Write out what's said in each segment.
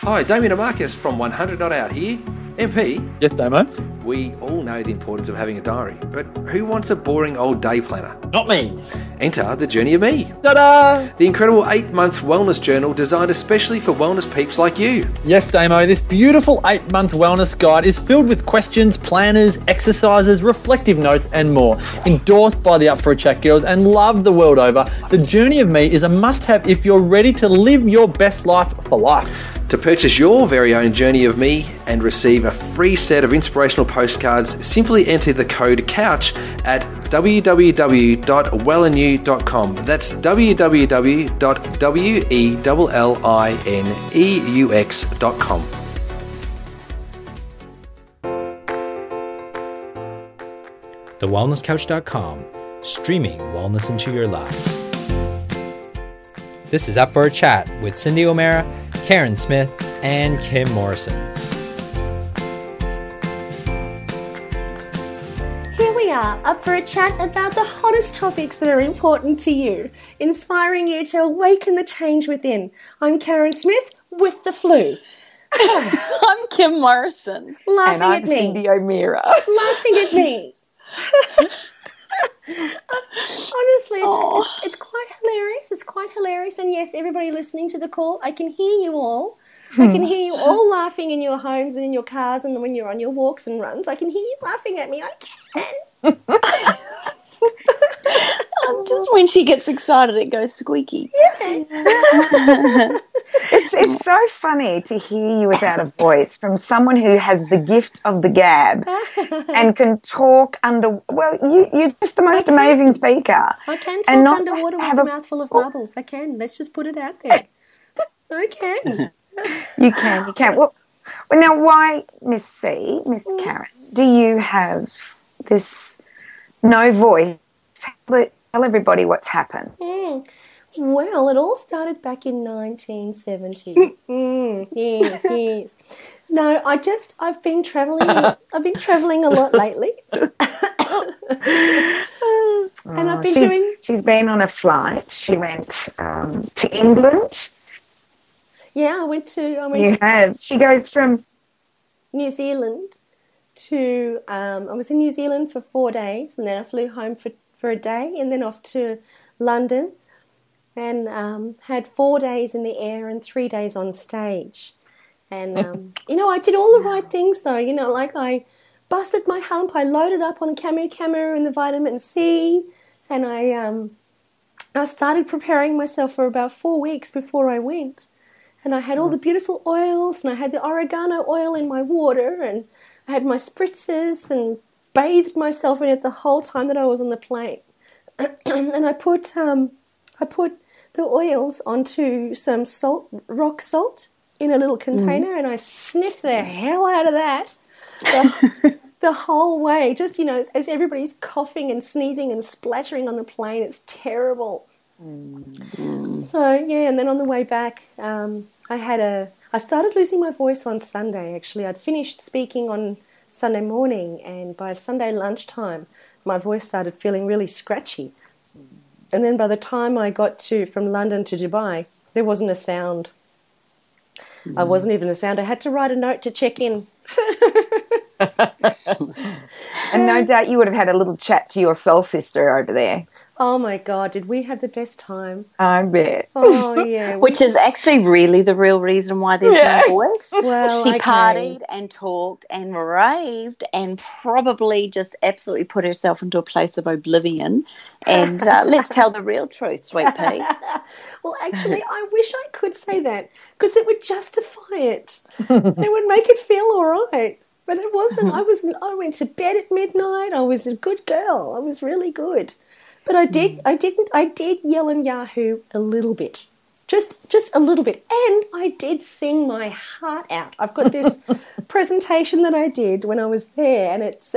Hi, Damien and Marcus from 100 Not Out here. MP, Yes, Damo. we all know the importance of having a diary, but who wants a boring old day planner? Not me. Enter the Journey of Me, Ta-da! the incredible 8-month wellness journal designed especially for wellness peeps like you. Yes, Damo, this beautiful 8-month wellness guide is filled with questions, planners, exercises, reflective notes, and more. Endorsed by the Up for a Chat girls and loved the world over, the Journey of Me is a must-have if you're ready to live your best life for life. To purchase your very own Journey of Me and receive a free set of inspirational postcards, simply enter the code COUCH at www.wellinew.com. That's www.wellineeux.com. TheWellnessCouch.com, streaming wellness into your lives. This is Up for a Chat with Cindy O'Mara, Karen Smith, and Kim Morrison. Here we are, up for a chat about the hottest topics that are important to you, inspiring you to awaken the change within. I'm Karen Smith with the flu. I'm Kim Morrison. Laughing and I'm at me. Cindy O'Meara. Laughing at me. Honestly, it's quite hilarious. It's quite hilarious. And yes, everybody listening to the call, I can hear you all. I can hear you all laughing in your homes and in your cars and when you're on your walks and runs. I can hear you laughing at me. I can. Just when she gets excited, it goes squeaky. Yeah. It's so funny to hear you without a voice from someone who has the gift of the gab and can talk you're just the most amazing speaker. I can And talk not underwater with have a a- mouthful of marbles. I can. Let's just put it out there. I can. You can. Well, now why, Miss Karen, do you have this no voice? Tell everybody what's happened. Well, it all started back in 1970. Yes. No, I've been travelling. I've been travelling a lot lately, and I've been She's been on a flight. She went to England. Yeah, I went. She goes from New Zealand to. I was in New Zealand for 4 days, and then I flew home for a day, and then off to London. And had 4 days in the air and 3 days on stage. And, I did all the right things, though. Like I busted my hump. I loaded up on Camu and the vitamin C. And I started preparing myself for about 4 weeks before I went. And I had all the beautiful oils, and I had the oregano oil in my water, and I had my spritzers and bathed myself in it the whole time that I was on the plane. And I put the oils onto some rock salt in a little container, and I sniffed the hell out of that the whole way. Just, as everybody's coughing and sneezing and splattering on the plane, it's terrible. So, yeah, and then on the way back, I started losing my voice on Sunday, actually. I'd finished speaking on Sunday morning, and by Sunday lunchtime, my voice started feeling really scratchy. And then by the time I got from London to Dubai, there wasn't a sound. I wasn't even a sound. I had to write a note to check in. And no doubt you would have had a little chat to your soul sister over there. Oh, my God, did we have the best time? I bet. Oh, yeah. Which is actually really the real reason why there's no voice. Well, she okay. partied and talked and raved and probably just absolutely put herself into a place of oblivion. And let's tell the real truth, sweet pea. Well, actually, I wish I could say that because it would justify it. It would make it feel all right. But it wasn't. I went to bed at midnight. I was a good girl. I was really good. But I did yell and yahoo a little bit. Just a little bit. And I did sing my heart out. I've got this presentation that I did when I was there, and it's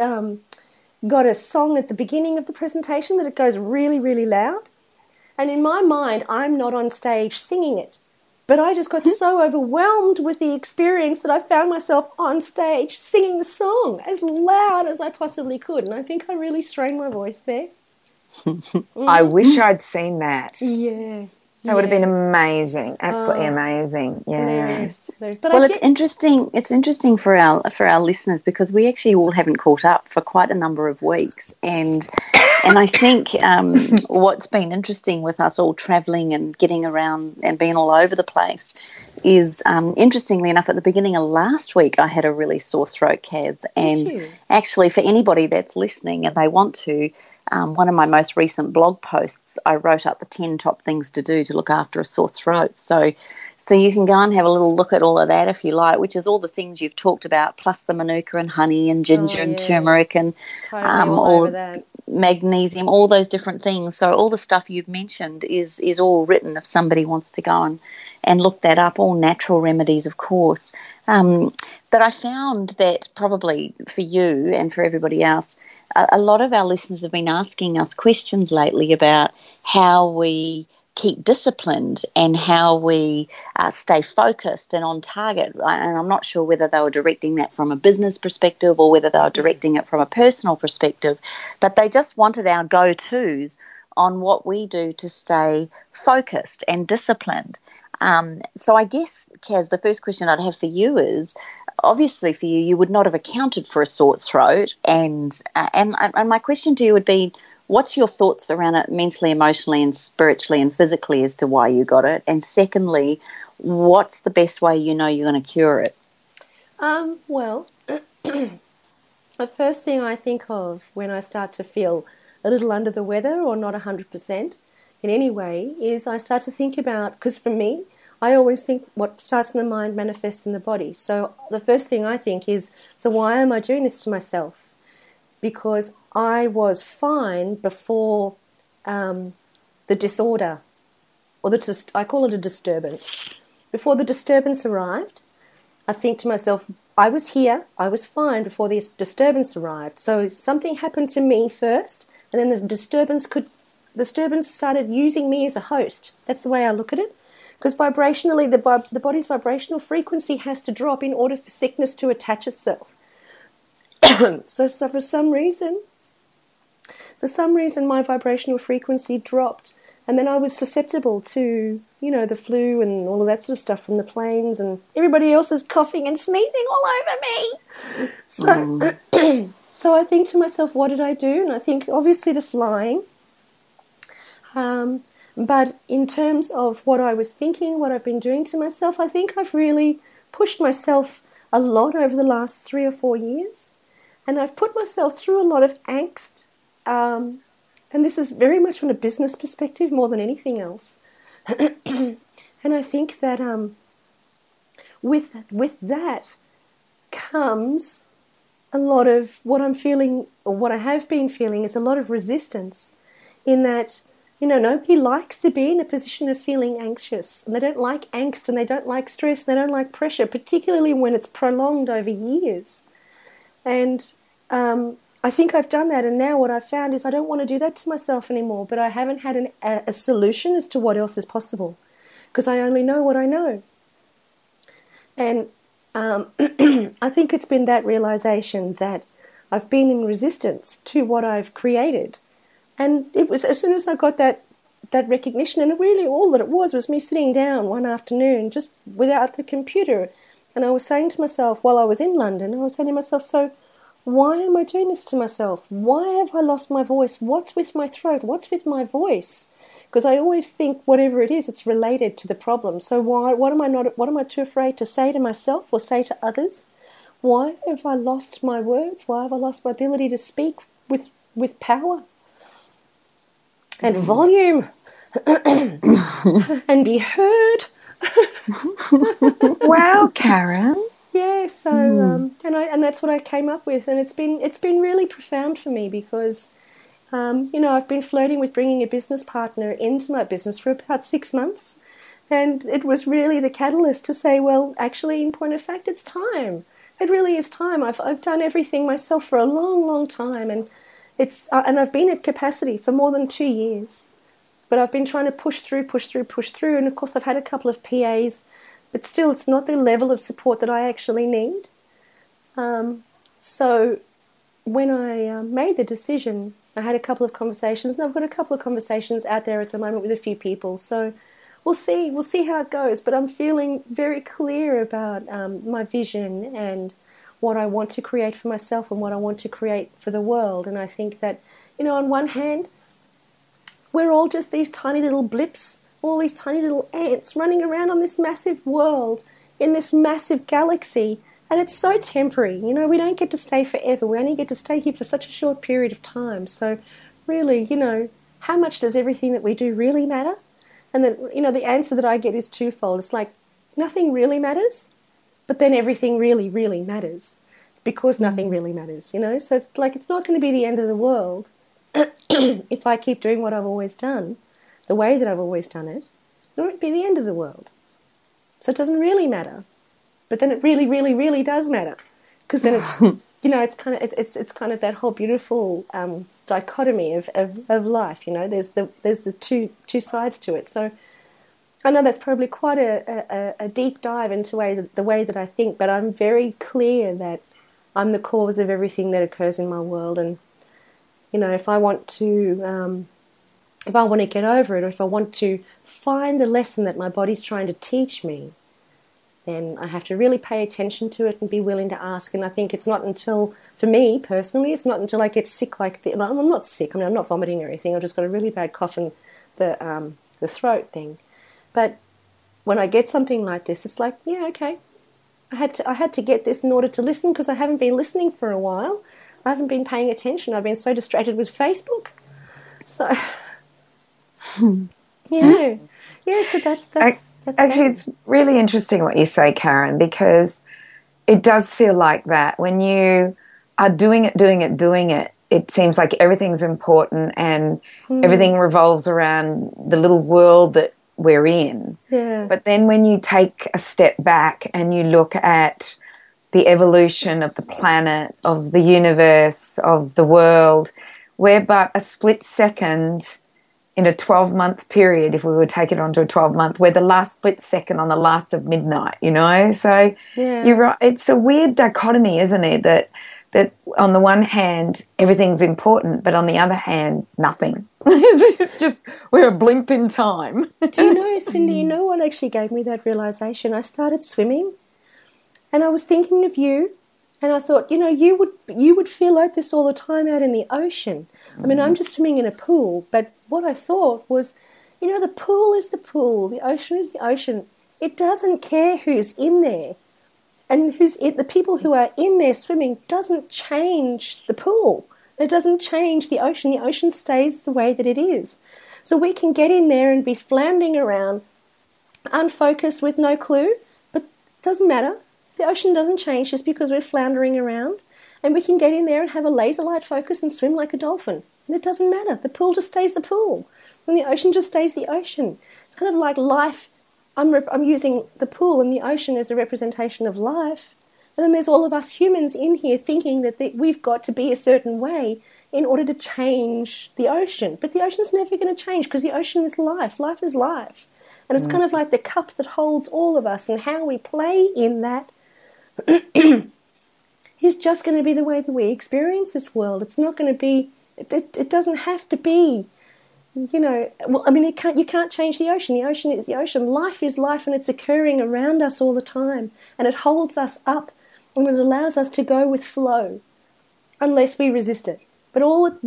got a song at the beginning of the presentation that it goes really, really loud. And in my mind, I'm not on stage singing it. But I just got so overwhelmed with the experience that I found myself on stage singing the song as loud as I possibly could. And I think I really strained my voice there. I wish I'd seen that. Yeah. That would have been amazing. Absolutely amazing. Yeah. Hilarious. But Well, it's interesting. It's interesting for our listeners because we actually all haven't caught up for quite a number of weeks, and I think what's been interesting with us all travelling and getting around and being all over the place is, interestingly enough, at the beginning of last week, I had a really sore throat, Kaz, and actually, for anybody that's listening and they want to. One of my most recent blog posts, I wrote up the 10 top things to do to look after a sore throat. So you can go and have a little look at all of that if you like, which is all the things you've talked about, plus the manuka and honey and ginger and turmeric and all that. Magnesium, all those different things. So all the stuff you've mentioned is all written if somebody wants to go and look that up, all natural remedies, of course. But I found that probably for you and for everybody else, a lot of our listeners have been asking us questions lately about how we keep disciplined and how we stay focused and on target. And I'm not sure whether they were directing that from a business perspective or whether they were directing it from a personal perspective, but they just wanted our go-tos on what we do to stay focused and disciplined. So I guess, Kaz, the first question I'd have for you is, obviously for you would not have accounted for a sore throat, and my question to you would be, what's your thoughts around it mentally, emotionally and spiritually and physically as to why you got it? And secondly, what's the best way you know you're going to cure it? Well, the first thing I think of when I start to feel a little under the weather or not 100% in any way is I start to think about, because for me, I always think what starts in the mind manifests in the body. So the first thing I think is, so why am I doing this to myself? Because I was fine before the disorder, or I call it a disturbance. Before the disturbance arrived, I think to myself, I was here, I was fine before this disturbance arrived. So something happened to me first, and then the disturbance started using me as a host. That's the way I look at it. Because vibrationally, the body's vibrational frequency has to drop in order for sickness to attach itself. So for some reason, my vibrational frequency dropped, and then I was susceptible to, the flu and all of that sort of stuff from the planes, and everybody else is coughing and sneezing all over me. So, so I think to myself, what did I do? And I think obviously the flying. But in terms of what I was thinking, what I've been doing to myself, I think I've really pushed myself a lot over the last 3 or 4 years. And I've put myself through a lot of angst. And this is very much from a business perspective more than anything else. And I think that with that comes a lot of what I'm feeling, or what I have been feeling, is a lot of resistance in that, nobody likes to be in a position of feeling anxious, and they don't like angst, and they don't like stress, and they don't like pressure, particularly when it's prolonged over years. And I think I've done that, and now what I've found is I don't want to do that to myself anymore, but I haven't had a solution as to what else is possible, because I only know what I know. And I think it's been that realization that I've been in resistance to what I've created. And it was as soon as I got that recognition, and really all that it was me sitting down one afternoon just without the computer, and I was saying to myself while I was in London, I was saying to myself, so why am I doing this to myself? Why have I lost my voice? What's with my throat? What's with my voice? Because I always think whatever it is, it's related to the problem. So what am I too afraid to say to myself or say to others? Why have I lost my words? Why have I lost my ability to speak with power and volume and be heard? Wow, Karen. Yeah, so and that's what I came up with, and it's been really profound for me because I've been flirting with bringing a business partner into my business for about 6 months, and it was really the catalyst to say, well, actually, in point of fact, it's time. It really is time. I've done everything myself for a long, long time, and and I've been at capacity for more than 2 years, but I've been trying to push through, and of course I've had a couple of PAs. But still, it's not the level of support that I actually need. So when I made the decision, I had a couple of conversations, and I've got a couple of conversations out there at the moment with a few people. So we'll see how it goes. But I'm feeling very clear about my vision and what I want to create for myself and what I want to create for the world. And I think that, on one hand, we're all just these tiny little blips, all these tiny little ants running around on this massive world in this massive galaxy. And it's so temporary. We don't get to stay forever. We only get to stay here for such a short period of time. So really, how much does everything that we do really matter? And then, the answer that I get is twofold. It's like nothing really matters, but then everything really, really matters because nothing really matters, So it's like it's not going to be the end of the world if I keep doing what I've always done, the way that I've always done it. It won't be the end of the world. So it doesn't really matter. But then it really, really, really does matter, because then it's, it's kind of that whole beautiful dichotomy of life. There's the two sides to it. So I know that's probably quite a deep dive into the way that I think, but I'm very clear that I'm the cause of everything that occurs in my world, and if I want to get over it, or if I want to find the lesson that my body's trying to teach me, then I have to really pay attention to it and be willing to ask. And I think it's not until, for me personally, it's not until I get sick like this. I'm not sick. I'm not vomiting or anything. I've just got a really bad cough and the throat thing. But when I get something like this, it's like, yeah, okay. I had to get this in order to listen, because I haven't been listening for a while. I haven't been paying attention. I've been so distracted with Facebook. So, yeah. Yeah, so that's actually, it's really interesting what you say, Karen, because it does feel like that. When you are doing it, it seems like everything's important and everything revolves around the little world that we're in. Yeah. But then when you take a step back and you look at the evolution of the planet, of the universe, of the world, we're but a split second in a 12-month period. If we would take it onto a 12-month, we're the last split second on the last of midnight, So yeah. You're right. It's a weird dichotomy, isn't it? That on the one hand, everything's important, but on the other hand, nothing. It's just, we're a blink in time. Do you know, Cindy, what actually gave me that realization? I started swimming and I was thinking of you, and I thought, you would feel like this all the time out in the ocean. I mean, I'm just swimming in a pool, but what I thought was, the pool is the pool, the ocean is the ocean. It doesn't care who's in there. And the people who are in there swimming doesn't change the pool. It doesn't change the ocean. The ocean stays the way that it is. So we can get in there and be floundering around, unfocused with no clue, but it doesn't matter. The ocean doesn't change just because we're floundering around. And we can get in there and have a laser light focus and swim like a dolphin. And it doesn't matter. The pool just stays the pool. And the ocean just stays the ocean. It's kind of like life. I'm using the pool and the ocean as a representation of life. And then there's all of us humans in here thinking that we've got to be a certain way in order to change the ocean. But the ocean's never going to change, because the ocean is life. Life is life. And it's kind of like the cup that holds all of us, and how we play in that is just going to be the way that we experience this world. It's not going to be, it doesn't have to be, you can't change the ocean. The ocean is the ocean. Life is life, and it's occurring around us all the time. And it holds us up, and it allows us to go with flow, unless we resist it. But all that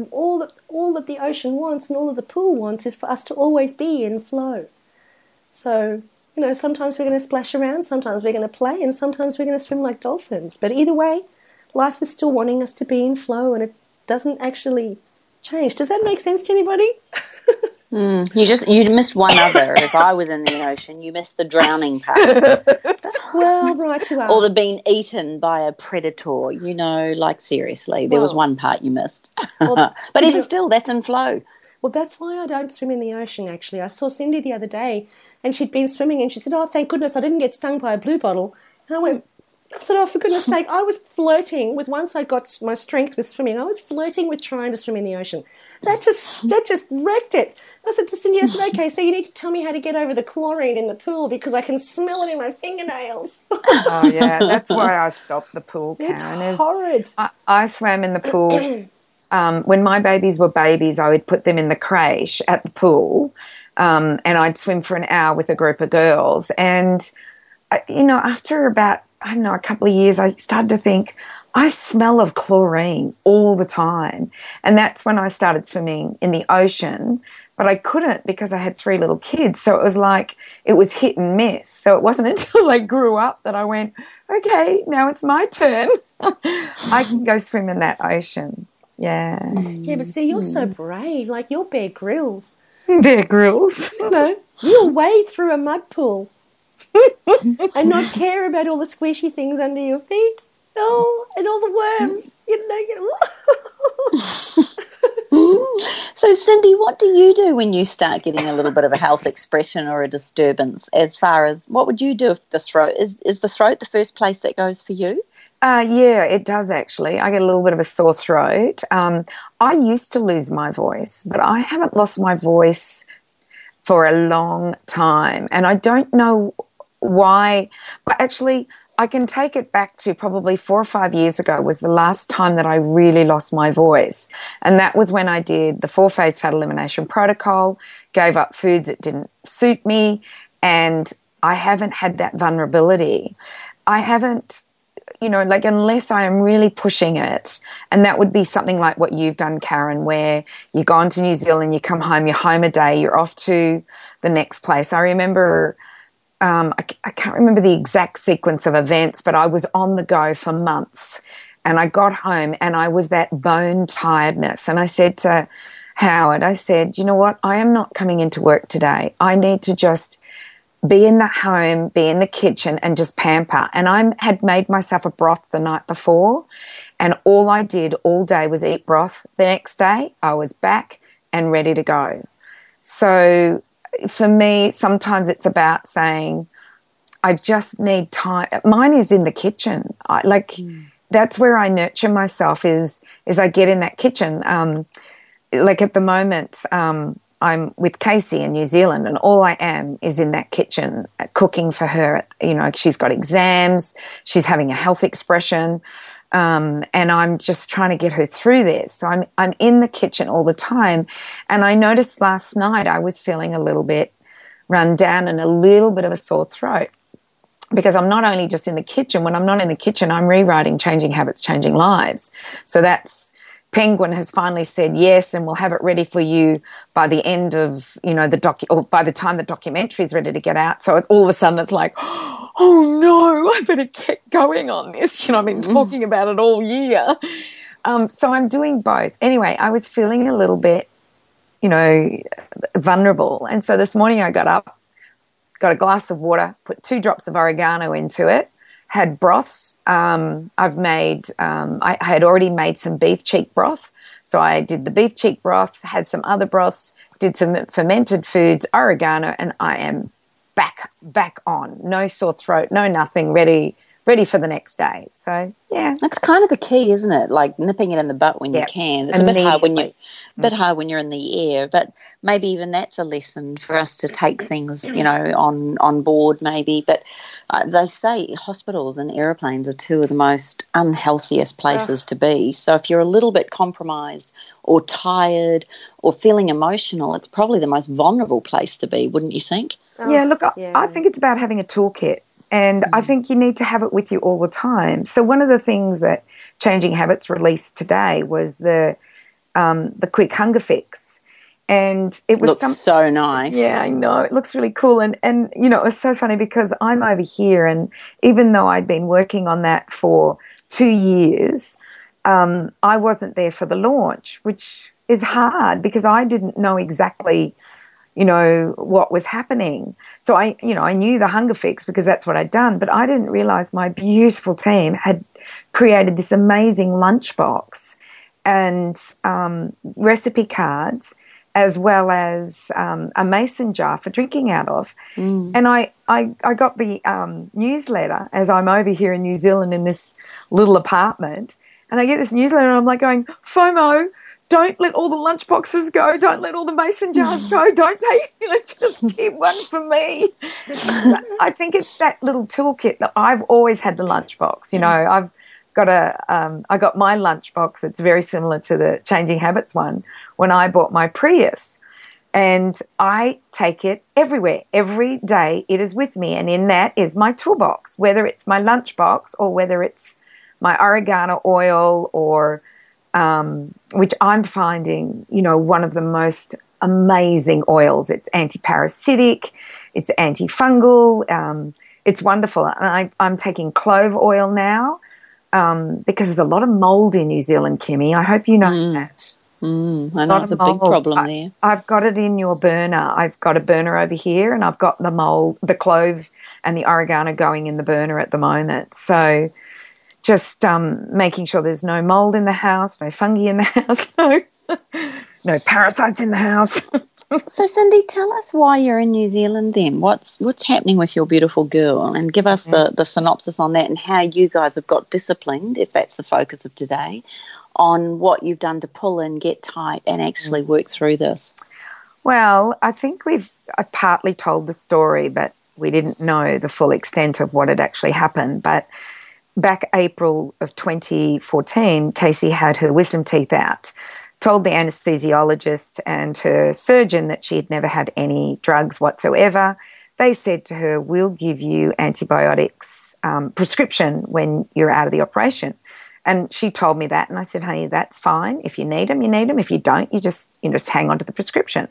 the ocean wants and all that the pool wants is for us to always be in flow. So, sometimes we're going to splash around, sometimes we're going to play, and sometimes we're going to swim like dolphins. But either way, life is still wanting us to be in flow, and it doesn't actually change. Does that make sense to anybody? You missed one other. If I was in the ocean, you missed the drowning part. Well, right you are. Or the being eaten by a predator, seriously. There was one part you missed. Well, but even still, that's in flow. Well, that's why I don't swim in the ocean, actually. I saw Cindy the other day, and she'd been swimming, and she said, "Oh, thank goodness I didn't get stung by a blue bottle." And I said, "Oh, for goodness sake," I was flirting with, once I got my strength with swimming, I was flirting with trying to swim in the ocean. That just wrecked it. I said to Cindy, I said, "Okay, so you need to tell me how to get over the chlorine in the pool, because I can smell it in my fingernails." Oh, yeah, that's why I stopped the pool, Karen. It's horrid. I swam in the pool. When my babies were babies, I would put them in the creche at the pool, and I'd swim for an hour with a group of girls. And, after about, a couple of years, I started to think, I smell of chlorine all the time. And that's when I started swimming in the ocean, but I couldn't because I had 3 little kids. So it was like, it was hit and miss. So it wasn't until I grew up that I went, okay, now it's my turn. I can go swim in that ocean. Yeah. Yeah, but see, you're so brave. Like, you're Bear Grylls. Bear Grylls. You'll wade through a mud pool and not care about all the squishy things under your feet. Oh, and all the worms. So, Cindy, what do you do when you start getting a little bit of a health expression or a disturbance? As far as what would you do if the throat is the throat the first place that goes for you? Yeah, it does actually. I get a little bit of a sore throat. I used to lose my voice, but I haven't lost my voice for a long time, and I don't know why. But actually, I can take it back to probably 4 or 5 years ago was the last time that I really lost my voice. And that was when I did the 4-phase fat elimination protocol, gave up foods that didn't suit me, and I haven't had that vulnerability. I haven't, unless I am really pushing it, and that would be something like what you've done, Karen, where you've gone to New Zealand, you come home, you're home a day, you're off to the next place. I remember... I can't remember the exact sequence of events, but I was on the go for months, and I got home and I was that bone tiredness. And I said to Howard, I said, you know what? I am not coming into work today. I need to just be in the home, be in the kitchen and just pamper. And I had made myself a broth the night before, and all I did all day was eat broth. The next day I was back and ready to go. So for me, sometimes it's about saying, I just need time. Mine is in the kitchen. That's where I nurture myself is I get in that kitchen. Like at the moment, I'm with Casey in New Zealand, and all I am is in that kitchen cooking for her. She's got exams, she's having a health expression, and I'm just trying to get her through this. So I'm in the kitchen all the time. And I noticed last night I was feeling a little bit run down and a little bit of a sore throat, because I'm not only just in the kitchen. When I'm not in the kitchen, I'm rewriting Changing Habits, Changing Lives. So that's Penguin has finally said yes, and we'll have it ready for you by the end of, or by the time the documentary is ready to get out. So it's all of a sudden it's like, oh no, I better get going on this. I've been talking about it all year. So I'm doing both. Anyway, I was feeling a little bit, vulnerable. And so this morning I got up, got a glass of water, put 2 drops of oregano into it, had broths. I had already made some beef cheek broth. So I did the beef cheek broth, had some other broths, did some fermented foods, oregano, and I am back on. No sore throat, no nothing, ready for the next day. So, yeah. That's kind of the key, isn't it? Like nipping it in the butt when you can. It's a bit hard when you're in the air, but maybe even that's a lesson for us to take things, on board maybe. But they say hospitals and airplanes are 2 of the most unhealthiest places to be. So if you're a little bit compromised or tired or feeling emotional, it's probably the most vulnerable place to be, wouldn't you think? Yeah, look, I think it's about having a toolkit. And I think you need to have it with you all the time. So one of the things that Changing Habits released today was the quick hunger fix. And it was looks so nice. Yeah, I know. It looks really cool. And it was so funny because I'm over here, and even though I'd been working on that for 2 years, I wasn't there for the launch, which is hard because I didn't know exactly what was happening. So I knew the hunger fix because that's what I'd done, but I didn't realize my beautiful team had created this amazing lunchbox and recipe cards, as well as a mason jar for drinking out of. And I got the newsletter as I'm over here in New Zealand in this little apartment, and I get this newsletter and I'm like going, FOMO, don't let all the lunch boxes go. Don't let all the mason jars go. Don't take, just keep one for me. I think it's that little toolkit that I've always had the lunchbox. I've got I got my lunchbox. It's very similar to the Changing Habits one when I bought my Prius. And I take it everywhere. Every day it is with me. And in that is my toolbox, whether it's my lunchbox or whether it's my oregano oil or which I'm finding, one of the most amazing oils. It's anti-parasitic, it's antifungal, it's wonderful. And I'm taking clove oil now because there's a lot of mold in New Zealand, Kimmy. I hope you know that. I know it's a big problem there. I've got it in your burner. I've got a burner over here, and I've got the clove and the oregano going in the burner at the moment. So just making sure there's no mold in the house, no fungi in the house, no parasites in the house. So, Cindy, tell us why you're in New Zealand then. What's happening with your beautiful girl? And give us the synopsis on that and how you guys have got disciplined, if that's the focus of today, on what you've done to pull in, get tight, and actually work through this. Well, I think I partly told the story, but we didn't know the full extent of what had actually happened. But back April of 2014, Casey had her wisdom teeth out, told the anesthesiologist and her surgeon that she had never had any drugs whatsoever. They said to her, we'll give you antibiotics prescription when you're out of the operation. And she told me that, and I said, honey, that's fine. If you need them, you need them. If you don't, you just hang on to the prescription.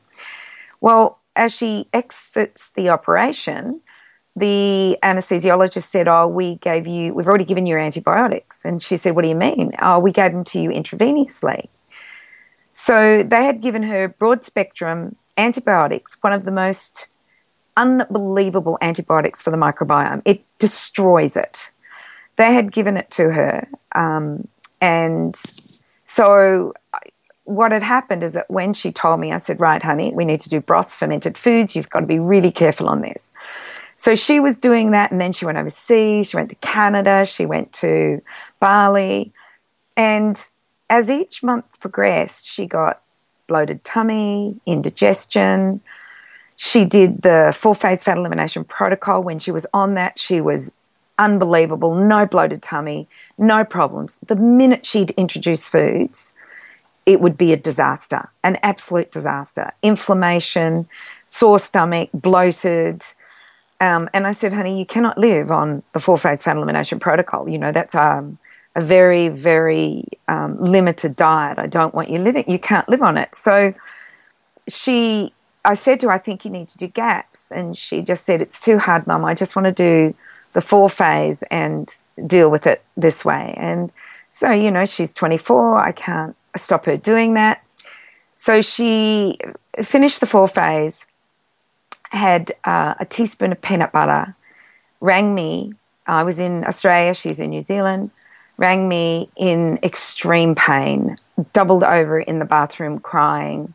Well, as she exits the operation, the anesthesiologist said, we've already given you your antibiotics. And she said, what do you mean? Oh, we gave them to you intravenously. So they had given her broad spectrum antibiotics, one of the most unbelievable antibiotics for the microbiome. It destroys it. They had given it to her. And so what had happened is that when she told me, I said, right, honey, we need to do broths, fermented foods. You've got to be really careful on this. So she was doing that, and then she went overseas. She went to Canada. She went to Bali. And as each month progressed, she got bloated tummy, indigestion. She did the 4-phase fat elimination protocol. When she was on that, she was unbelievable, no bloated tummy, no problems. The minute she'd introduce foods, it would be a disaster, an absolute disaster. Inflammation, sore stomach, bloated. And I said, honey, you cannot live on the 4-phase fat elimination protocol. That's a very, very limited diet. I don't want you living. You can't live on it. So I said to her, I think you need to do GAPS. And she just said, it's too hard, Mum. I just want to do the 4-phase and deal with it this way. And so, she's 24. I can't stop her doing that. So she finished the 4-phase, had a teaspoon of peanut butter, rang me. I was in Australia. She's in New Zealand. Rang me in extreme pain, doubled over in the bathroom crying,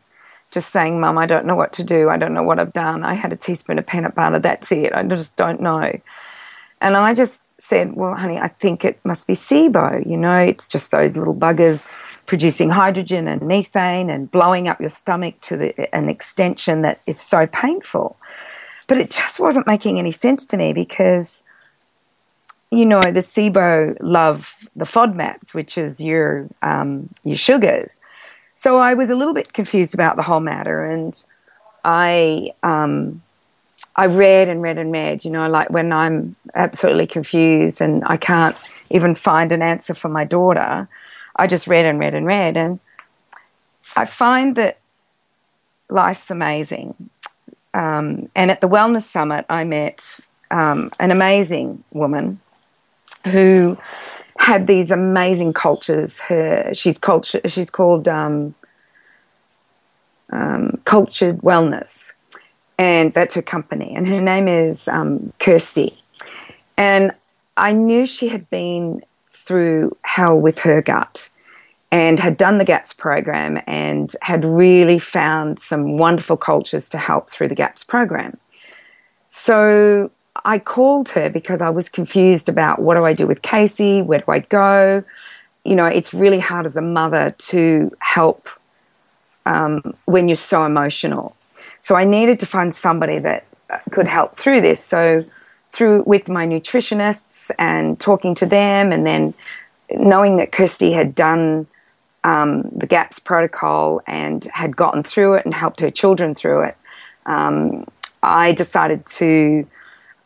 just saying, Mum, I don't know what to do. I don't know what I've done. I had a teaspoon of peanut butter. That's it. I just don't know. And I just said, well, honey, I think it must be SIBO. It's just those little buggers producing hydrogen and methane and blowing up your stomach to an extension that is so painful. But it just wasn't making any sense to me because, the SIBO love the FODMAPs, which is your sugars. So I was a little bit confused about the whole matter, and I read and read and read, like when I'm absolutely confused and I can't even find an answer for my daughter, I just read and read and read. And I find that life's amazing. And at the Wellness Summit, I met an amazing woman who had these amazing cultures. She's called Cultured Wellness. And that's her company. And her name is Kirsty. And I knew she had been through hell with her gut and had done the GAPS program and had really found some wonderful cultures to help through the GAPS program. So I called her because I was confused about what do I do with Casey? Where do I go? It's really hard as a mother to help when you're so emotional. So I needed to find somebody that could help through this. So with my nutritionists and talking to them, and then knowing that Kirsty had done the GAPS protocol and had gotten through it and helped her children through it, I decided to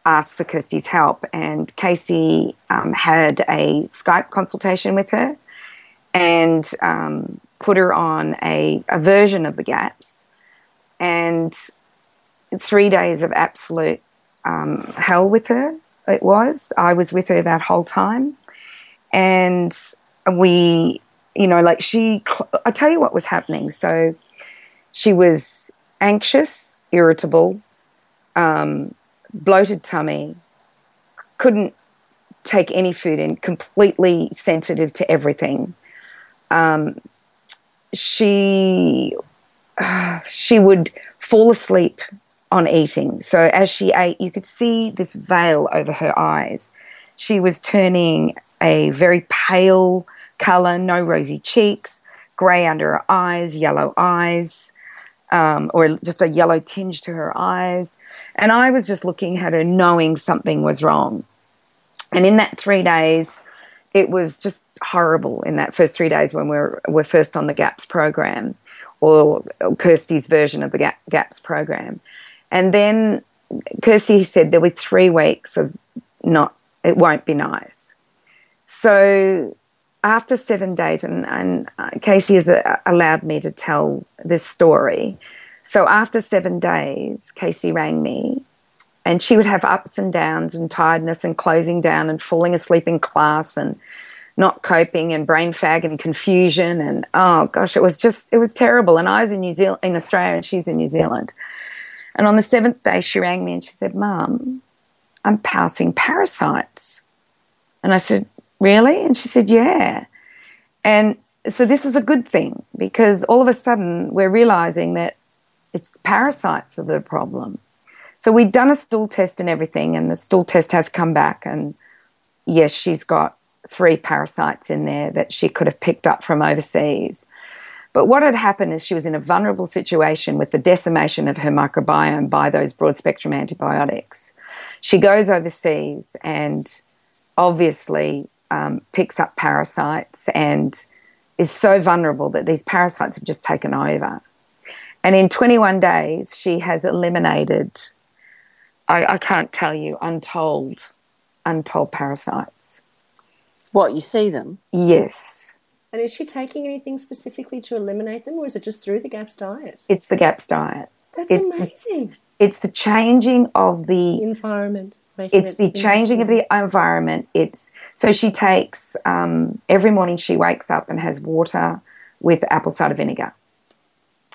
ask for Kirsty's help. And Casey had a Skype consultation with her and put her on a version of the GAPS. And 3 days of absolute hell with her it was. I was with her that whole time. And we, you know, like I tell you what was happening. So she was anxious, irritable, bloated tummy, couldn't take any food in, completely sensitive to everything. She would fall asleep on eating. So as she ate, you could see this veil over her eyes. She was turning a very pale colour, no rosy cheeks, grey under her eyes, yellow eyes, or just a yellow tinge to her eyes. And I was just looking at her knowing something was wrong. And in that 3 days, it was just horrible in that first 3 days when we're first on the GAPS program, or Kirsty's version of the GAPS program. And then Kirsty said there were 3 weeks of it won't be nice. So after 7 days, and Casey has allowed me to tell this story. So after 7 days, Casey rang me, and she would have ups and downs and tiredness and closing down and falling asleep in class and not coping and brain fag and confusion. And, oh, gosh, it was terrible. And I was in Australia, and she's in New Zealand. And on the 7th day, she rang me and she said, "Mum, I'm passing parasites." And I said, "Really?" And she said, "Yeah." And so this is a good thing, because all of a sudden we're realizing that it's parasites are the problem. So we'd done a stool test and everything, and the stool test has come back, and yes, she's got 3 parasites in there that she could have picked up from overseas. But what had happened is she was in a vulnerable situation with the decimation of her microbiome by those broad-spectrum antibiotics. She goes overseas and obviously picks up parasites and is so vulnerable that these parasites have just taken over. And in 21 days, she has eliminated, I can't tell you, untold parasites. What, you see them? Yes. And is she taking anything specifically to eliminate them, or is it just through the GAPS diet? It's the GAPS diet. That's amazing. It's the changing of the environment. It's the changing of the environment. So she takes, every morning she wakes up and has water with apple cider vinegar.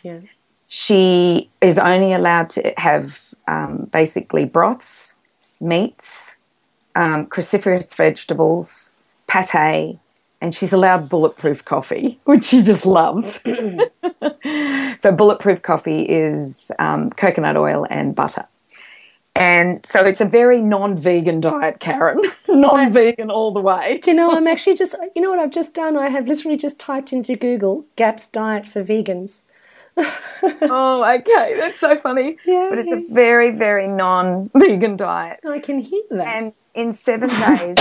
Yeah. She is only allowed to have basically broths, meats, cruciferous vegetables, pate, and she's allowed bulletproof coffee, which she just loves. So bulletproof coffee is coconut oil and butter. And so it's a very non-vegan diet, Karen. Non-vegan all the way. Do you know, I'm actually just, you know what I've just done? I have literally just typed into Google, GAPS diet for vegans. Oh, okay. That's so funny. Yeah. But it's a very, very non-vegan diet. I can hear that. And in 7 days,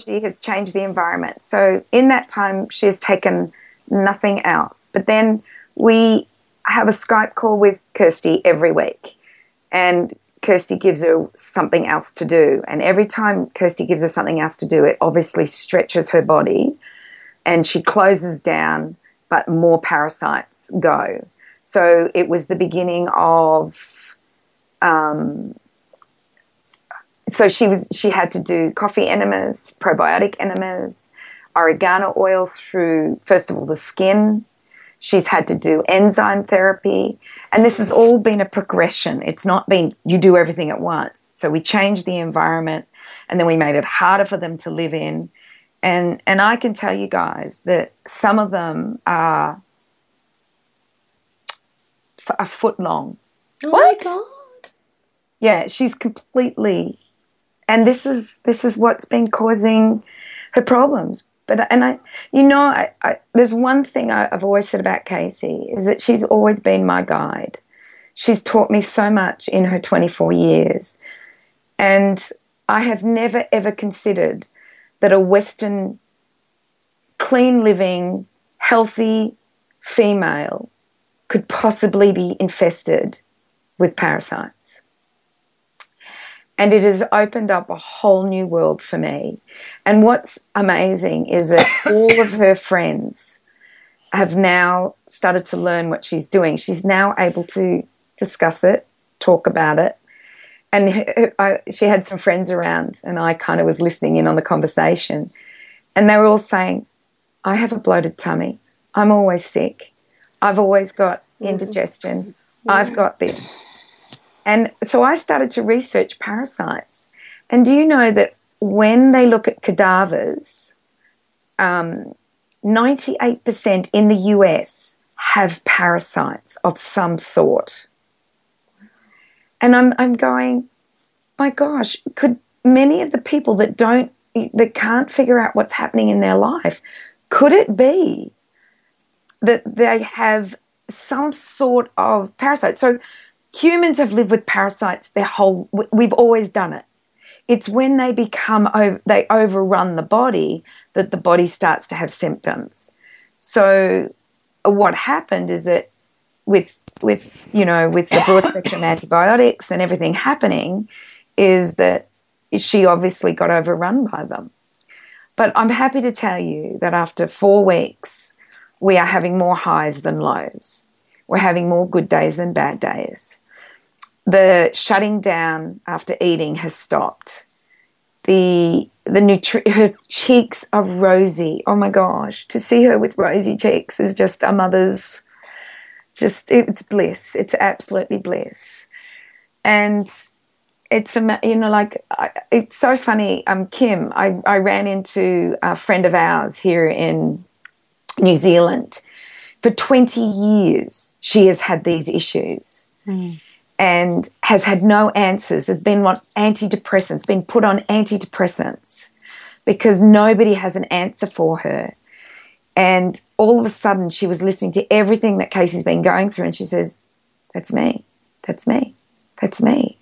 she has changed the environment. So in that time, she has taken nothing else. But then we have a Skype call with Kirsty every week. And Kirsty gives her something else to do. And every time Kirsty gives her something else to do, it obviously stretches her body. And she closes down, but more parasites go. So it was the beginning of... So she had to do coffee enemas, probiotic enemas, oregano oil through, first of all, the skin. She's had to do enzyme therapy. And this has all been a progression. It's not been you do everything at once. So we changed the environment, and then we made it harder for them to live in. And I can tell you guys that some of them are a foot long. Oh, my God. Yeah, she's completely... And this is what's been causing her problems. But there's one thing I've always said about Casey is that she's always been my guide. She's taught me so much in her 24 years. And I have never, ever considered that a Western, clean living, healthy female could possibly be infested with parasites. And it has opened up a whole new world for me. And what's amazing is that all of her friends have now started to learn what she's doing. She's now able to discuss it, talk about it. And she had some friends around, and I kind of was listening in on the conversation. And they were all saying, I have a bloated tummy. I'm always sick. I've always got indigestion. I've got this. And so I started to research parasites. And do you know that when they look at cadavers, 98% in the US have parasites of some sort. And I'm going, my gosh, could many of the people that can't figure out what's happening in their life, could it be that they have some sort of parasite? So humans have lived with parasites we've always done it. It's when they they overrun the body that the body starts to have symptoms. So what happened is that with the broad spectrum antibiotics and everything happening, is that she obviously got overrun by them. But I'm happy to tell you that after 4 weeks, we are having more highs than lows. We're having more good days than bad days. The shutting down after eating has stopped. Her cheeks are rosy. Oh my gosh, to see her with rosy cheeks is just a mother's, it's bliss. It's absolutely bliss. And it's, it's so funny. Kim, I ran into a friend of ours here in New Zealand. For 20 years, she has had these issues. And has had no answers, has been on antidepressants, been put on antidepressants because nobody has an answer for her. And all of a sudden she was listening to everything that Casey's been going through, and she says, that's me, that's me, that's me.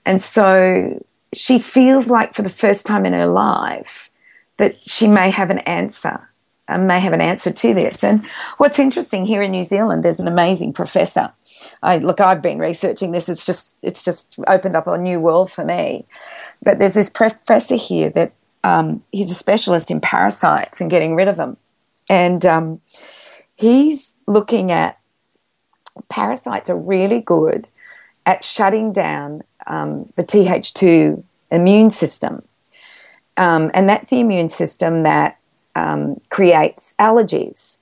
And so she feels like for the first time in her life that she may have an answer, to this. And what's interesting, here in New Zealand, there's an amazing professor. I've been researching this. It's just opened up a new world for me. But there's this professor here that he's a specialist in parasites and getting rid of them. And he's looking at parasites are really good at shutting down the Th2 immune system. And that's the immune system that creates allergies.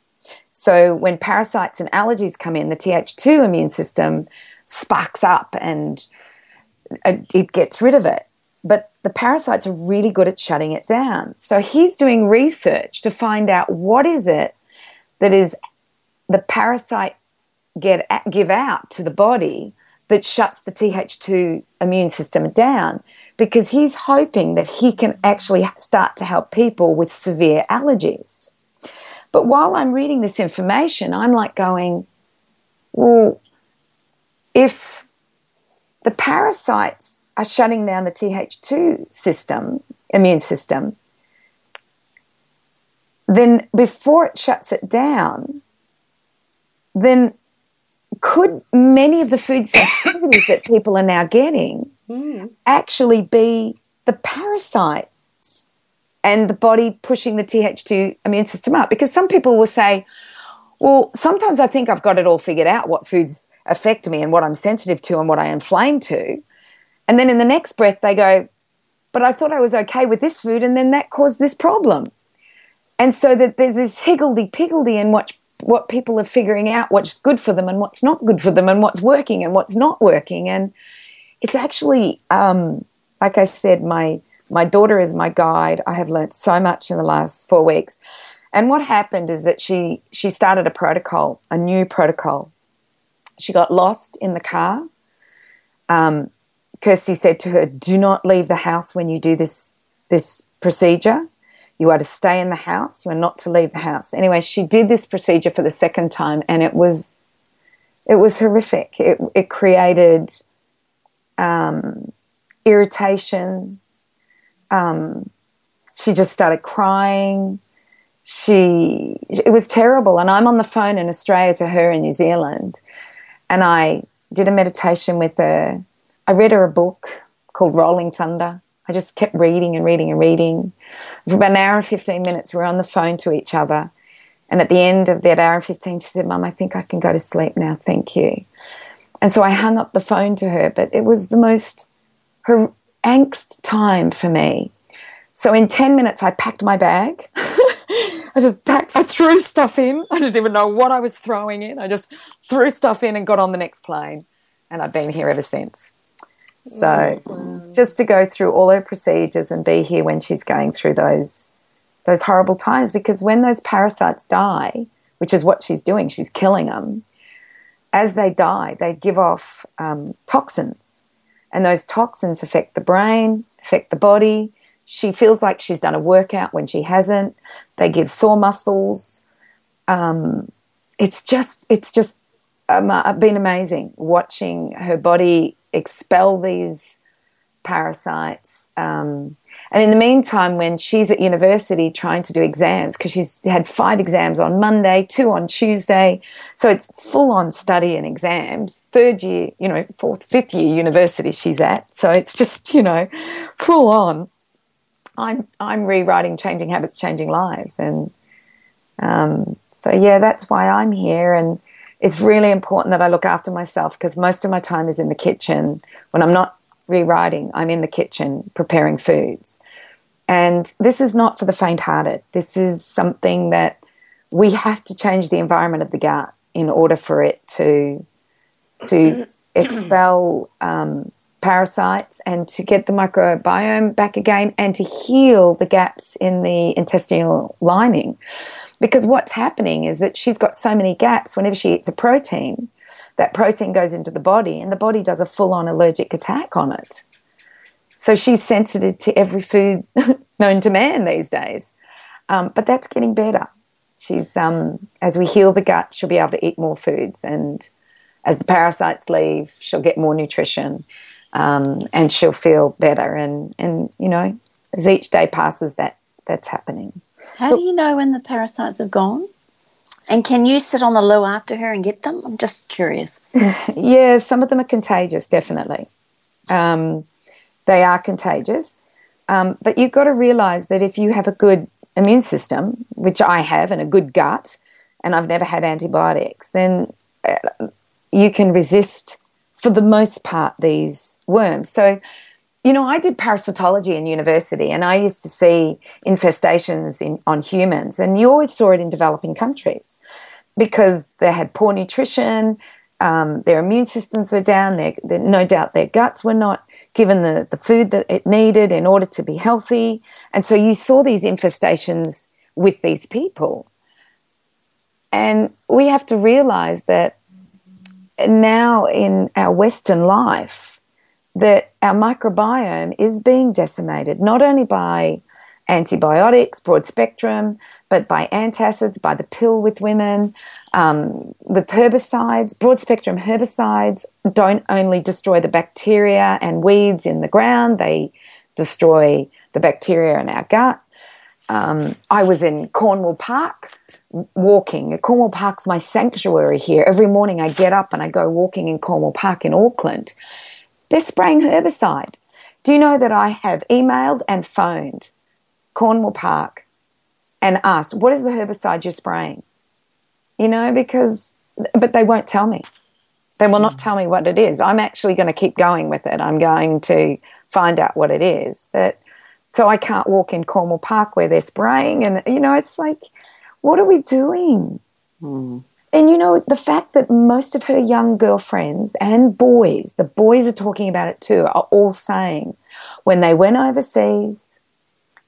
So when parasites and allergies come in, the Th2 immune system sparks up and it gets rid of it. But the parasites are really good at shutting it down. So he's doing research to find out what is it that is the parasite give out to the body that shuts the Th2 immune system down, because he's hoping that he can actually start to help people with severe allergies. But while I'm reading this information, I'm like going, well, if the parasites are shutting down the Th2 immune system, then before it shuts it down, then could many of the food sensitivities that people are now getting actually be the parasites and the body pushing the Th2 immune system up? Because some people will say, well, sometimes I think I've got it all figured out, what foods affect me and what I'm sensitive to and what I inflame to. And then in the next breath they go, but I thought I was okay with this food and then that caused this problem. And so that there's this higgledy-piggledy in what people are figuring out, what's good for them and what's not good for them and what's working and what's not working. And it's actually, like I said, my daughter is my guide. I have learnt so much in the last 4 weeks. And what happened is that she started a new protocol. She got lost in the car. Kirsty said to her, do not leave the house when you do this procedure. You are to stay in the house. You are not to leave the house. Anyway, she did this procedure for the second time, and it was horrific. It created irritation. She just started crying. it was terrible. And I'm on the phone in Australia to her in New Zealand. And I did a meditation with her. I read her a book called Rolling Thunder. I just kept reading and reading and reading. For about an hour and 15 minutes, we were on the phone to each other. And at the end of that hour and 15, she said, Mum, I think I can go to sleep now. Thank you. And so I hung up the phone to her, but it was the most angst time for me. So in 10 minutes, I packed my bag. I threw stuff in. I didn't even know what I was throwing in. I just threw stuff in and got on the next plane. And I've been here ever since. So just to go through all her procedures and be here when she's going through those horrible times, because when those parasites die, which is what she's doing, she's killing them, as they die, they give off toxins. And those toxins affect the brain, affect the body. She feels like she's done a workout when she hasn't. They give sore muscles. It's been amazing watching her body expel these parasites. And in the meantime, when she's at university trying to do exams, because she's had 5 exams on Monday, 2 on Tuesday, so it's full-on study and exams. 3rd year, 4th, 5th year university she's at, so it's just, full on. I'm rewriting Changing Habits, Changing Lives, and so yeah, that's why I'm here. And it's really important that I look after myself, because most of my time is in the kitchen. When I'm not rewriting, I'm in the kitchen preparing foods. And this is not for the faint-hearted. This is something that we have to change the environment of the gut in order for it to expel parasites and to get the microbiome back again and to heal the gaps in the intestinal lining. Because what's happening is that she's got so many gaps. Whenever she eats a protein, that protein goes into the body and the body does a full-on allergic attack on it. So she's sensitive to every food known to man these days. But that's getting better. She's as we heal the gut, she'll be able to eat more foods. And as the parasites leave, she'll get more nutrition. And she'll feel better. And as each day passes, that's happening. How do you know when the parasites have gone? And can you sit on the loo after her and get them? I'm just curious. Yeah, some of them are contagious, definitely. They are contagious. But you've got to realise that if you have a good immune system, which I have, and a good gut, and I've never had antibiotics, then you can resist, for the most part, these worms. So, I did parasitology in university, and I used to see infestations on humans, and you always saw it in developing countries because they had poor nutrition, their immune systems were down, no doubt their guts were not given the food that it needed in order to be healthy. And so you saw these infestations with these people. And we have to realize that now in our Western life, that our microbiome is being decimated, not only by antibiotics, broad spectrum, but by antacids, by the pill with women, with herbicides. Broad spectrum herbicides don't only destroy the bacteria and weeds in the ground, they destroy the bacteria in our gut. I was in Cornwall Park walking. Cornwall Park's my sanctuary here. Every morning I get up and I go walking in Cornwall Park in Auckland. They're spraying herbicide. Do you know that I have emailed and phoned Cornwall Park and asked, what is the herbicide you're spraying? But they won't tell me. They will not tell me what it is. I'm actually going to keep going with it. I'm going to find out what it is. But so I can't walk in Cornwall Park where they're spraying. And, it's like, what are we doing? And, the fact that most of her young girlfriends and boys, the boys are talking about it too, are all saying when they went overseas,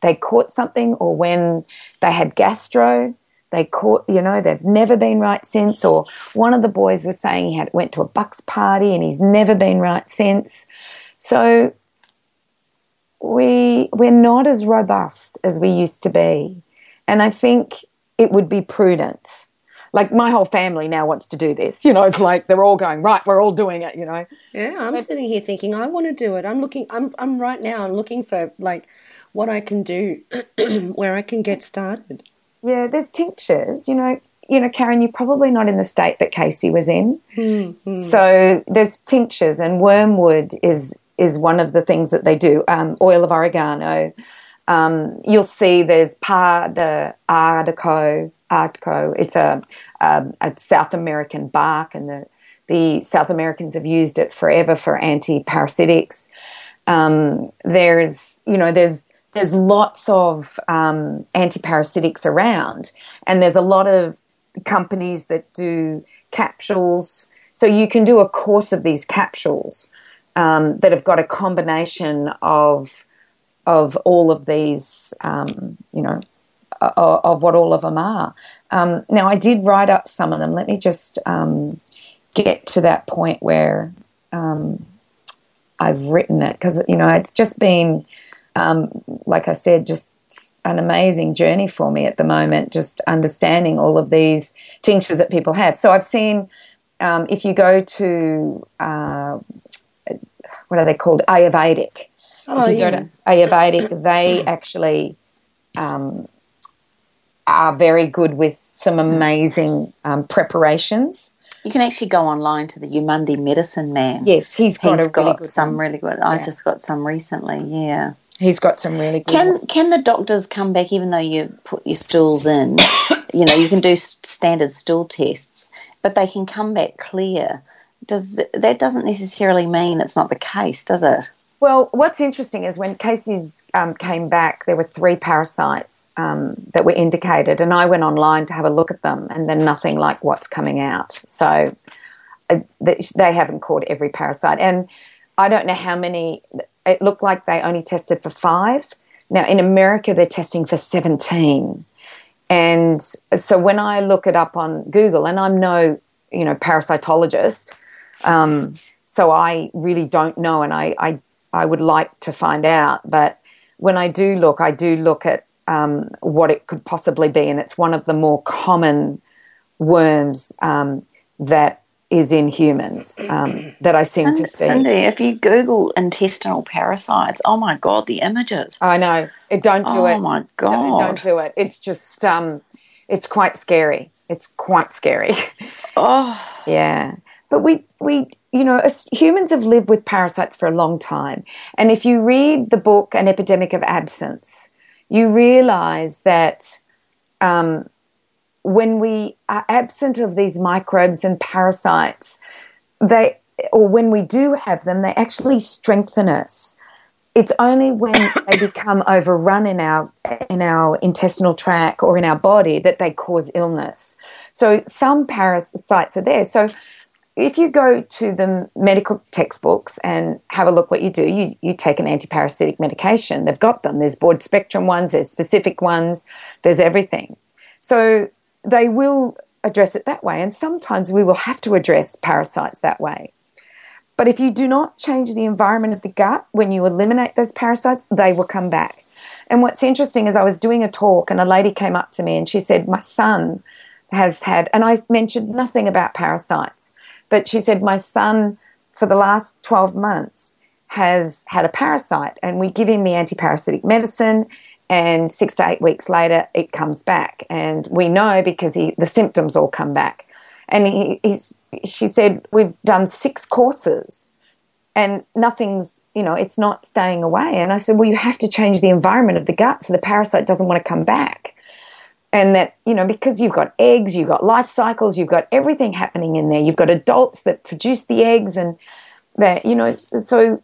they caught something, or when they had gastro, they caught, they've never been right since. Or one of the boys was saying he went to a Bucks party and he's never been right since. So we're not as robust as we used to be. And I think it would be prudent. Like my whole family now wants to do this. It's like they're all going, right, we're all doing it, Yeah, I'm sitting here thinking I want to do it. I'm looking for like what I can do where I can get started. Yeah, there's tinctures. Karen, you're probably not in the state that Casey was in. Mm-hmm. So there's tinctures, and wormwood is one of the things that they do. Oil of oregano. You'll see there's par de artico. It's a South American bark, and the South Americans have used it forever for anti-parasitics. There's lots of anti-parasitics around, and there's a lot of companies that do capsules. So you can do a course of these capsules that have got a combination of all of these, of what all of them are. Now, I did write up some of them. Let me just get to that point where I've written it, because, it's just been, like I said, just an amazing journey for me at the moment, just understanding all of these tinctures that people have. So I've seen, if you go to, what are they called? Ayurvedic. Oh, if you go to Ayurvedic, they actually are very good with some amazing preparations. You can actually go online to the Umandi Medicine Man. Yes, he's got really good some one. really good. I just got some recently. Yeah, he's got some really good. Can the doctors come back even though you put your stools in? You can do standard stool tests, but they can come back clear. That doesn't necessarily mean it's not the case, does it? Well, what's interesting is when Casey's came back, there were 3 parasites that were indicated, and I went online to have a look at them, and they're nothing like what's coming out. So they haven't caught every parasite. And I don't know how many. It looked like they only tested for 5. Now, in America, they're testing for 17. And so when I look it up on Google, and I'm no, parasitologist, so I really don't know, and I would like to find out, but when I do look at what it could possibly be, and it's one of the more common worms that is in humans that I seem to see. Cindy, if you Google intestinal parasites, oh my God, the images. I know. Don't do it. Oh my God. No, don't do it. It's just, it's quite scary. It's quite scary. Oh. Yeah. But we humans have lived with parasites for a long time. And if you read the book An Epidemic of Absence, you realize that when we are absent of these microbes and parasites, when we do have them, they actually strengthen us. It's only when they become overrun in our intestinal tract or in our body that they cause illness. So some parasites are there. So if you go to the medical textbooks and have a look what you do, you take an antiparasitic medication. They've got them. There's broad spectrum ones, there's specific ones, there's everything. So they will address it that way, and sometimes we will have to address parasites that way. But if you do not change the environment of the gut, when you eliminate those parasites, they will come back. And what's interesting is I was doing a talk and a lady came up to me and she said, my son has had, and I mentioned nothing about parasites, but she said, my son for the last 12 months has had a parasite, and we give him the antiparasitic medicine, and 6 to 8 weeks later it comes back. And we know because the symptoms all come back. And she said, we've done 6 courses and nothing's, it's not staying away. And I said, well, you have to change the environment of the gut so the parasite doesn't want to come back. And that, because you've got eggs, you've got life cycles, you've got everything happening in there. You've got adults that produce the eggs and that, so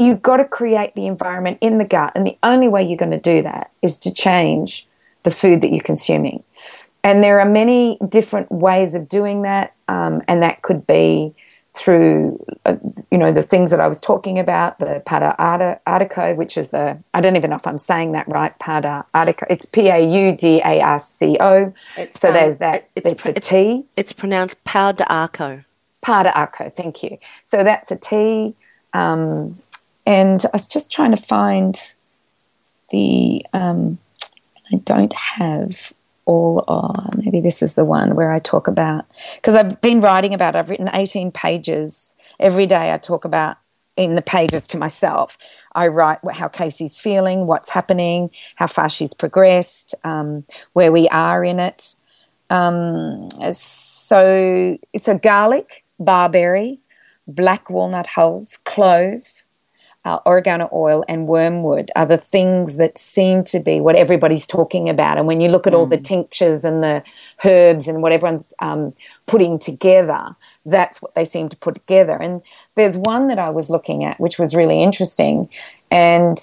you've got to create the environment in the gut. And the only way you're going to do that is to change the food that you're consuming. And there are many different ways of doing that. And that could be through, the things that I was talking about, the Parasites, which is I don't even know if I'm saying that right, Parasites. It's Paudarco. So there's that. It's a T. It's pronounced Parasites. Parasites, thank you. So that's a T. And I was just trying to find I don't have maybe this is the one where I talk about, because I've been writing about, I've written 18 pages. Every day I talk about in the pages to myself. I write how Casey's feeling, what's happening, how far she's progressed, where we are in it. So it's a garlic, barberry, black walnut hulls, clove, oregano oil and wormwood are the things that seem to be what everybody's talking about. And when you look at all the tinctures and the herbs and what everyone's putting together, that's what they seem to put together. And there's one that I was looking at which was really interesting, and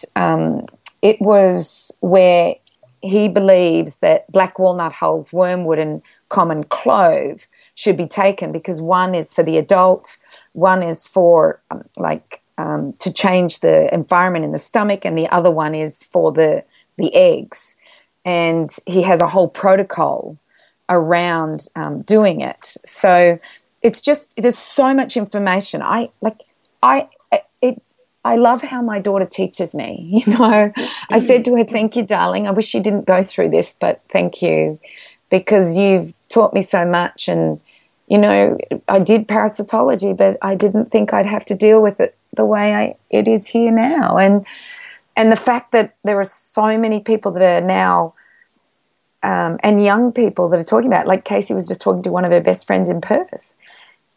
it was where he believes that black walnut hulls, wormwood and common clove should be taken because one is for the adult, one is for to change the environment in the stomach, and the other one is for the eggs. And he has a whole protocol around doing it. So it's just, there's so much information. I love how my daughter teaches me. You know, I said to her, "Thank you, darling. I wish you didn't go through this, but thank you because you've taught me so much." And you know, I did parasitology, but I didn't think I'd have to deal with it the way it is here now. And the fact that there are so many people that are now, and young people that are talking about, like Casey was just talking to one of her best friends in Perth,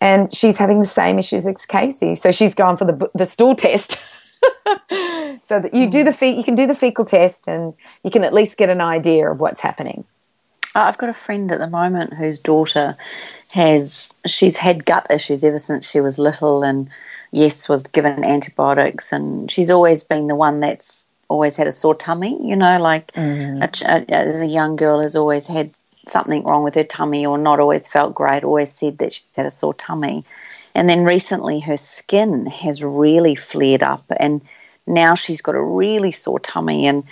and she's having the same issues as Casey. So she's gone for the stool test. So that you can do the fecal test, and you can at least get an idea of what's happening. I've got a friend at the moment whose daughter she's had gut issues ever since she was little, and yes, was given antibiotics, and she's always been the one that's always had a sore tummy, you know, like as a young girl has always had something wrong with her tummy or not always felt great, always said that she's had a sore tummy. And then recently her skin has really flared up, and now she's got a really sore tummy, and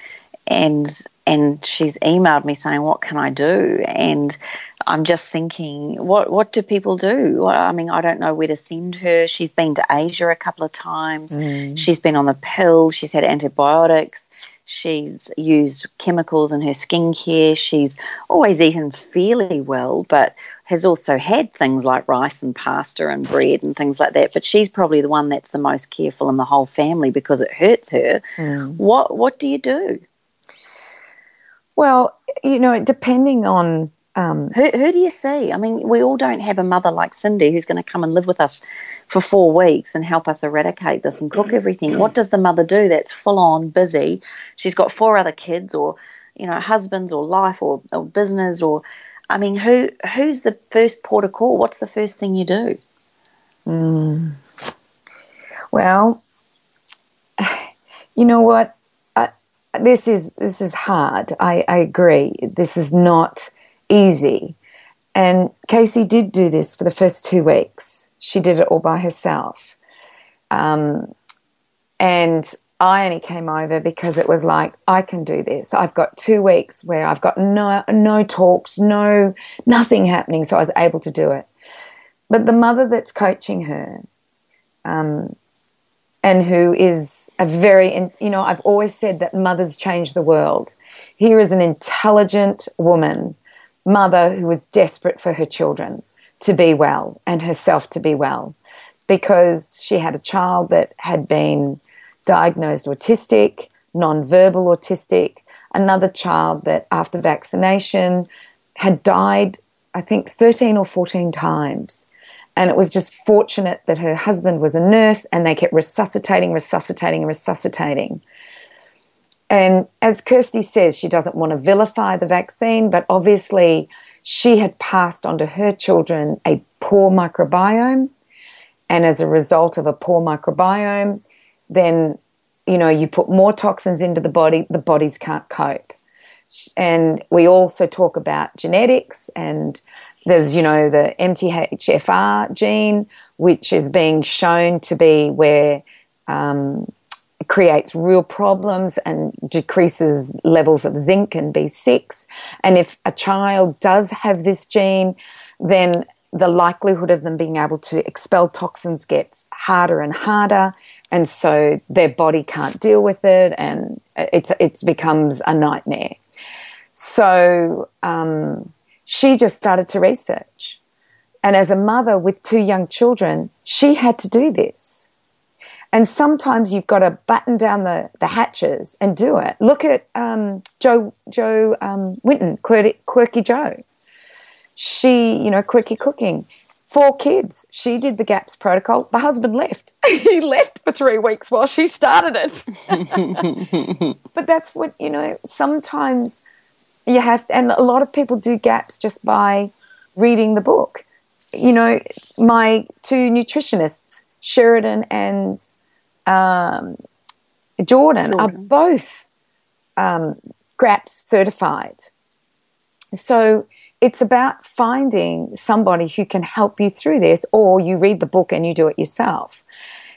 she's emailed me saying, "What can I do?" And I'm just thinking, what do people do? Well, I mean, I don't know where to send her. She's been to Asia a couple of times. She's been on the pill. She's had antibiotics. She's used chemicals in her skincare. She's always eaten fairly well, but has also had things like rice and pasta and bread and things like that. But she's probably the one that's the most careful in the whole family because it hurts her. What do you do? Well, you know, depending on who do you see? I mean, we all don't have a mother like Cindy who's going to come and live with us for 4 weeks and help us eradicate this and cook everything. What does the mother do that's full on busy? She's got 4 other kids, or you know, husbands, or life, or business, or I mean, who's the first port of call? What's the first thing you do? Well, you know what? This is hard. I agree. This is not easy. And Casey did do this for the first 2 weeks. She did it all by herself. And I only came over because it was like, I can do this. I've got 2 weeks where I've got no talks, nothing happening, so I was able to do it. But the mother that's coaching her, and who is a very, you know, I've always said that mothers change the world. Here is an intelligent mother who is desperate for her children to be well and herself to be well, because she had a child that had been diagnosed autistic, non-verbal autistic, another child that after vaccination had died, I think 13 or 14 times. And it was just fortunate that her husband was a nurse and they kept resuscitating. And as Kirsty says, she doesn't want to vilify the vaccine, but obviously she had passed on to her children a poor microbiome. And as a result of a poor microbiome, then, you know, you put more toxins into the bodies can't cope. And we also talk about genetics, and there's, you know, the MTHFR gene, which is being shown to be where it creates real problems and decreases levels of zinc and B6. And if a child does have this gene, then the likelihood of them being able to expel toxins gets harder and harder, and so their body can't deal with it, and it becomes a nightmare. So she just started to research. And as a mother with 2 young children, she had to do this. And sometimes you've got to button down the hatches and do it. Look at Joe Winton, Quirky Joe. She, Quirky Cooking. 4 kids. She did the GAPS protocol. The husband left. He left for 3 weeks while she started it. But that's what, sometimes you have, and a lot of people do GAPS just by reading the book. My 2 nutritionists, Sheridan and Jordan are both GAPS certified. So it's about finding somebody who can help you through this, or you read the book and you do it yourself.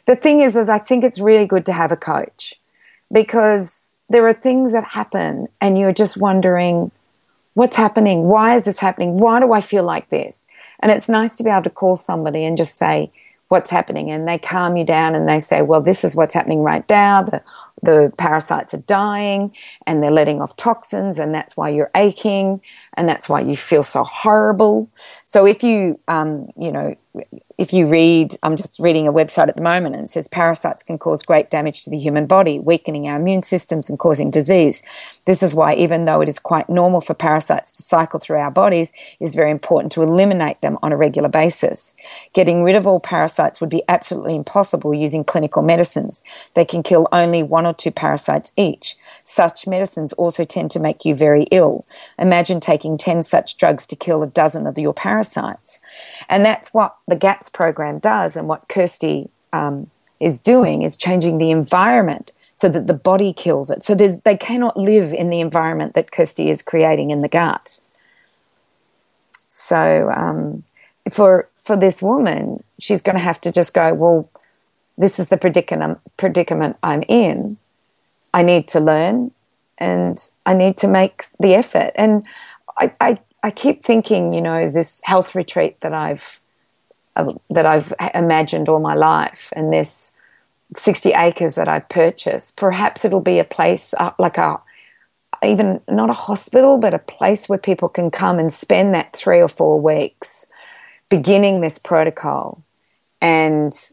The thing is I think it's really good to have a coach, because there are things that happen and you're just wondering, what's happening? Why is this happening? Why do I feel like this? And it's nice to be able to call somebody and just say, what's happening? And they calm you down and they say, well, this is what's happening right now. The parasites are dying and they're letting off toxins, and that's why you're aching and that's why you feel so horrible. So if you, if you read, I'm just reading a website at the moment, and it says parasites can cause great damage to the human body, weakening our immune systems and causing disease. This is why, even though it is quite normal for parasites to cycle through our bodies, it is very important to eliminate them on a regular basis. Getting rid of all parasites would be absolutely impossible using clinical medicines. They can kill only 1 or 2 parasites each. Such medicines also tend to make you very ill. Imagine taking 10 such drugs to kill a dozen of your parasites. And that's what the GAPS program does, and what Kirsty is doing is changing the environment so that the body kills it. So they cannot live in the environment that Kirsty is creating in the gut. So for this woman, she's going to have to just go, well, this is the predicament I'm in. I need to learn and I need to make the effort. And I keep thinking, this health retreat that I've imagined all my life, and this 60 acres that I purchased, perhaps it'll be a place even not a hospital, but a place where people can come and spend that 3 or 4 weeks beginning this protocol and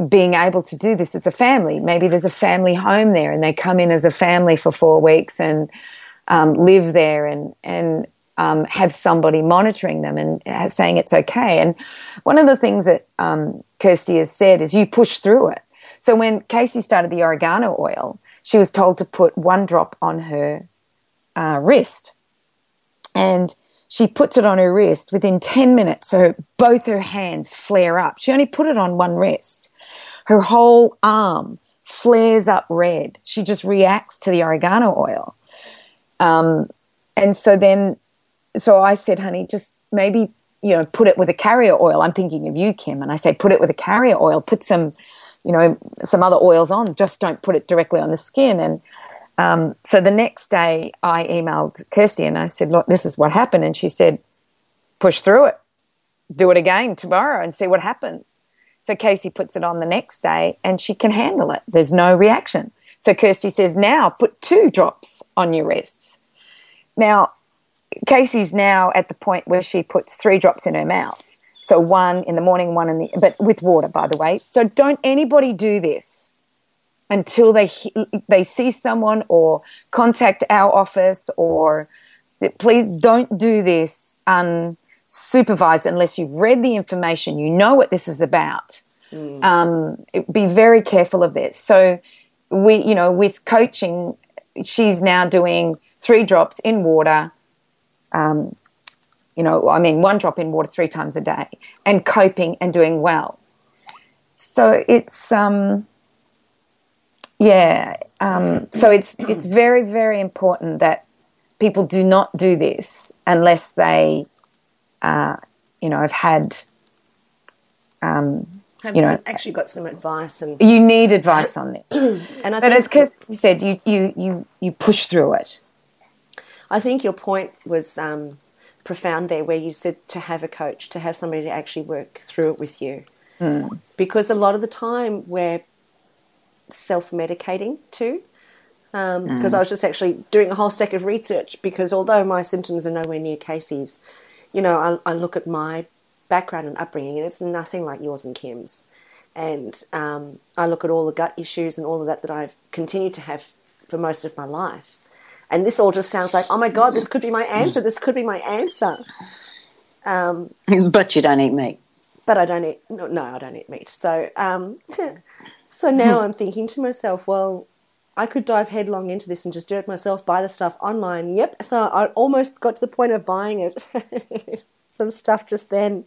being able to do this as a family. Maybe there's a family home there and they come in as a family for 4 weeks and live there and have somebody monitoring them and saying it's okay. And one of the things that Kirsty has said is you push through it. So when Casey started the oregano oil, she was told to put 1 drop on her wrist. And she puts it on her wrist. Within 10 minutes, both her hands flare up. She only put it on 1 wrist. Her whole arm flares up red. She just reacts to the oregano oil. And so I said, honey, just maybe, put it with a carrier oil. I'm thinking of you, Kim. And I say, put it with a carrier oil. Put some other oils on. Just don't put it directly on the skin. And so the next day I emailed Kirsty and I said, look, this is what happened. And she said, push through it. Do it again tomorrow and see what happens. So Casey puts it on the next day and she can handle it. There's no reaction. So Kirsty says, now put 2 drops on your wrists. Now, Casey's now at the point where she puts 3 drops in her mouth. So 1 in the morning, 1 but with water, by the way. So don't anybody do this until they see someone or contact our office, or please don't do this unsupervised unless you've read the information, you know what this is about. Be very careful of this. So with coaching, she's now doing 3 drops in water, 1 drop in water 3 times a day, and coping and doing well. So it's so it's very, very important that people do not do this unless they have had actually got some advice, and you need advice on this. And but as Kirsty said, you push through it. I think your point was profound there, where you said to have a coach, to have somebody to actually work through it with you. Because a lot of the time we're self-medicating too. Because I was just actually doing a whole stack of research, because although my symptoms are nowhere near Casey's, I look at my background and upbringing and it's nothing like yours and Kim's. And I look at all the gut issues and all of that I've continued to have for most of my life. And this all just sounds like, oh my God, this could be my answer. This could be my answer. But you don't eat meat. But I don't eat, no, I don't eat meat. So, so now I'm thinking to myself, well, I could dive headlong into this and just do it myself, buy the stuff online. Yep. So I almost got to the point of buying it, some stuff just then.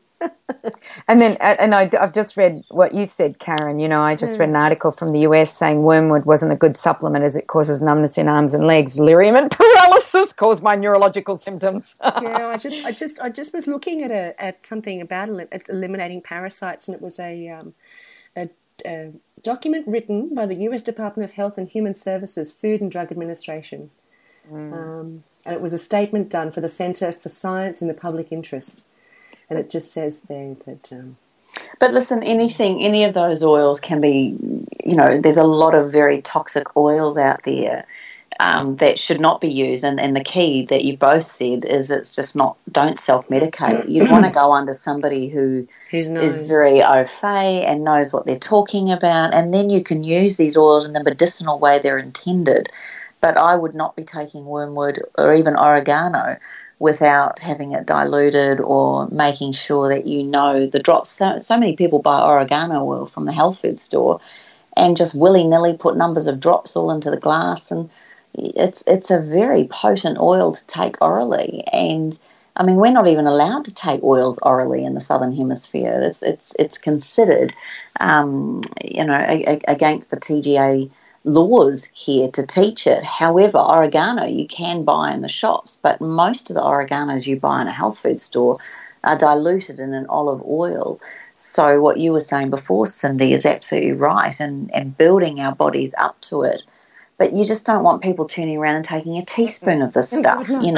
And then, I've just read what you've said, Karen. I just read an article from the US saying wormwood wasn't a good supplement as it causes numbness in arms and legs, delirium and paralysis caused by neurological symptoms. Yeah, I just was looking at something about eliminating parasites, and it was a document written by the US Department of Health and Human Services, Food and Drug Administration, and it was a statement done for the Centre for Science in the Public Interest. And it just says there that... But listen, any of those oils can be, there's a lot of very toxic oils out there that should not be used. And the key that you both said is it's just don't self-medicate. You'd want to go under somebody who is very au fait and knows what they're talking about, and then you can use these oils in the medicinal way they're intended. But I would not be taking wormwood or even oregano without having it diluted or making sure that the drops. So many people buy oregano oil from the health food store and just willy-nilly put numbers of drops all into the glass, and it's a very potent oil to take orally. And I mean, we're not even allowed to take oils orally in the Southern Hemisphere. It's considered against the TGA laws here to teach it. However, oregano you can buy in the shops, but most of the oreganos you buy in a health food store are diluted in an olive oil. So what you were saying before, Cindy, is absolutely right, and building our bodies up to it. But you just don't want people turning around and taking a teaspoon of this stuff, and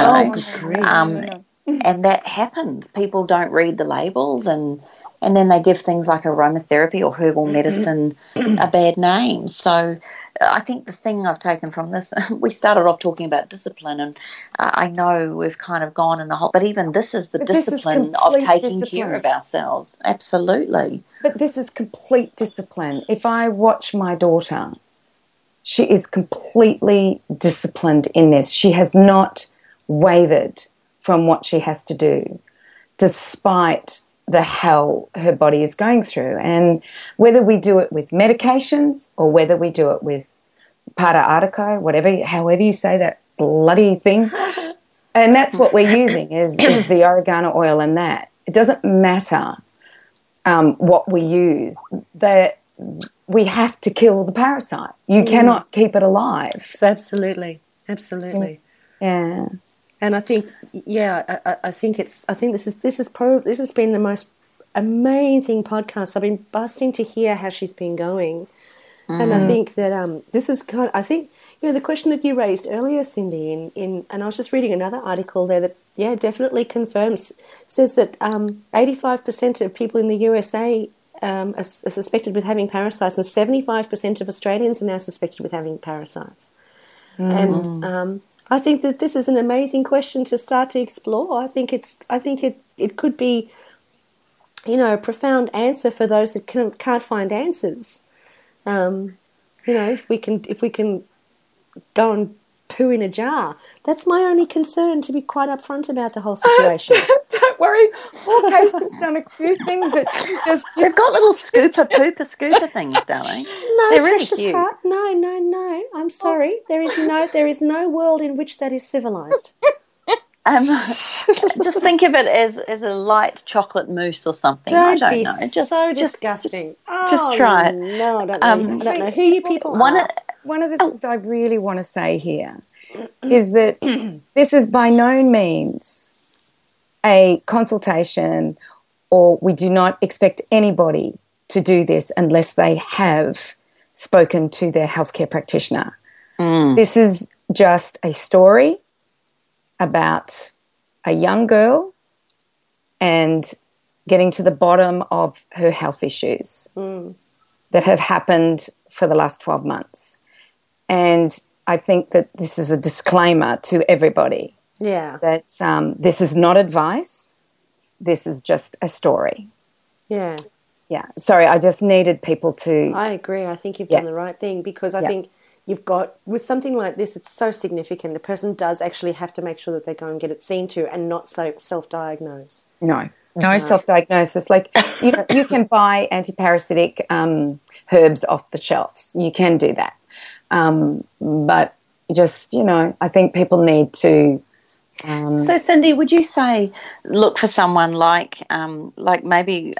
that happens. People don't read the labels, and then they give things like aromatherapy or herbal medicine a bad name. So I think the thing I've taken from this, we started off talking about discipline, and I know we've kind of gone in the whole, but even this is the discipline of taking care of ourselves. Absolutely. But this is complete discipline. If I watch my daughter, she is completely disciplined in this. She has not wavered from what she has to do, despite the hell her body is going through. And whether we do it with medications or whether we do it with para artico, however you say that bloody thing, and that's what we're using is the oregano oil and that. It doesn't matter what we use. We have to kill the parasite. You cannot keep it alive. Absolutely. Yeah. And I think, I think this has been the most amazing podcast. I've been busting to hear how she's been going, and I think that this is the question that you raised earlier, Cindy. And I was just reading another article there that definitely confirms, says that 85% of people in the USA are suspected with having parasites, and 75% of Australians are now suspected with having parasites, and I think that this is an amazing question to start to explore. I think it could be, a profound answer for those that can't find answers. If we can go and poo in a jar. That's my only concern, to be quite upfront about the whole situation. Don't worry. Paul Casey's done a few things that just... They've got little scooper things, darling. No, they're really precious cute. heart. No. I'm sorry. There is no world in which that is civilized. Just think of it as a light chocolate mousse or something. Don't I don't be know. so disgusting. Just try it. No, I don't know who you people are. One of the things I really want to say here is that this is by no means a consultation, or we do not expect anybody to do this unless they have spoken to their healthcare practitioner. This is just a story about a young girl and getting to the bottom of her health issues that have happened for the last 12 months. And I think that this is a disclaimer to everybody. Yeah. That this is not advice. This is just a story. Yeah. Yeah. Sorry, I just needed people to. I agree. I think you've done the right thing, because I think you've got, with something like this, it's so significant. The person does actually have to make sure that they go and get it seen to, and not so self-diagnose. No self-diagnosis. Like, you can buy antiparasitic herbs off the shelves. You can do that. But just, I think people need to. So, Cindy, would you say look for someone like maybe,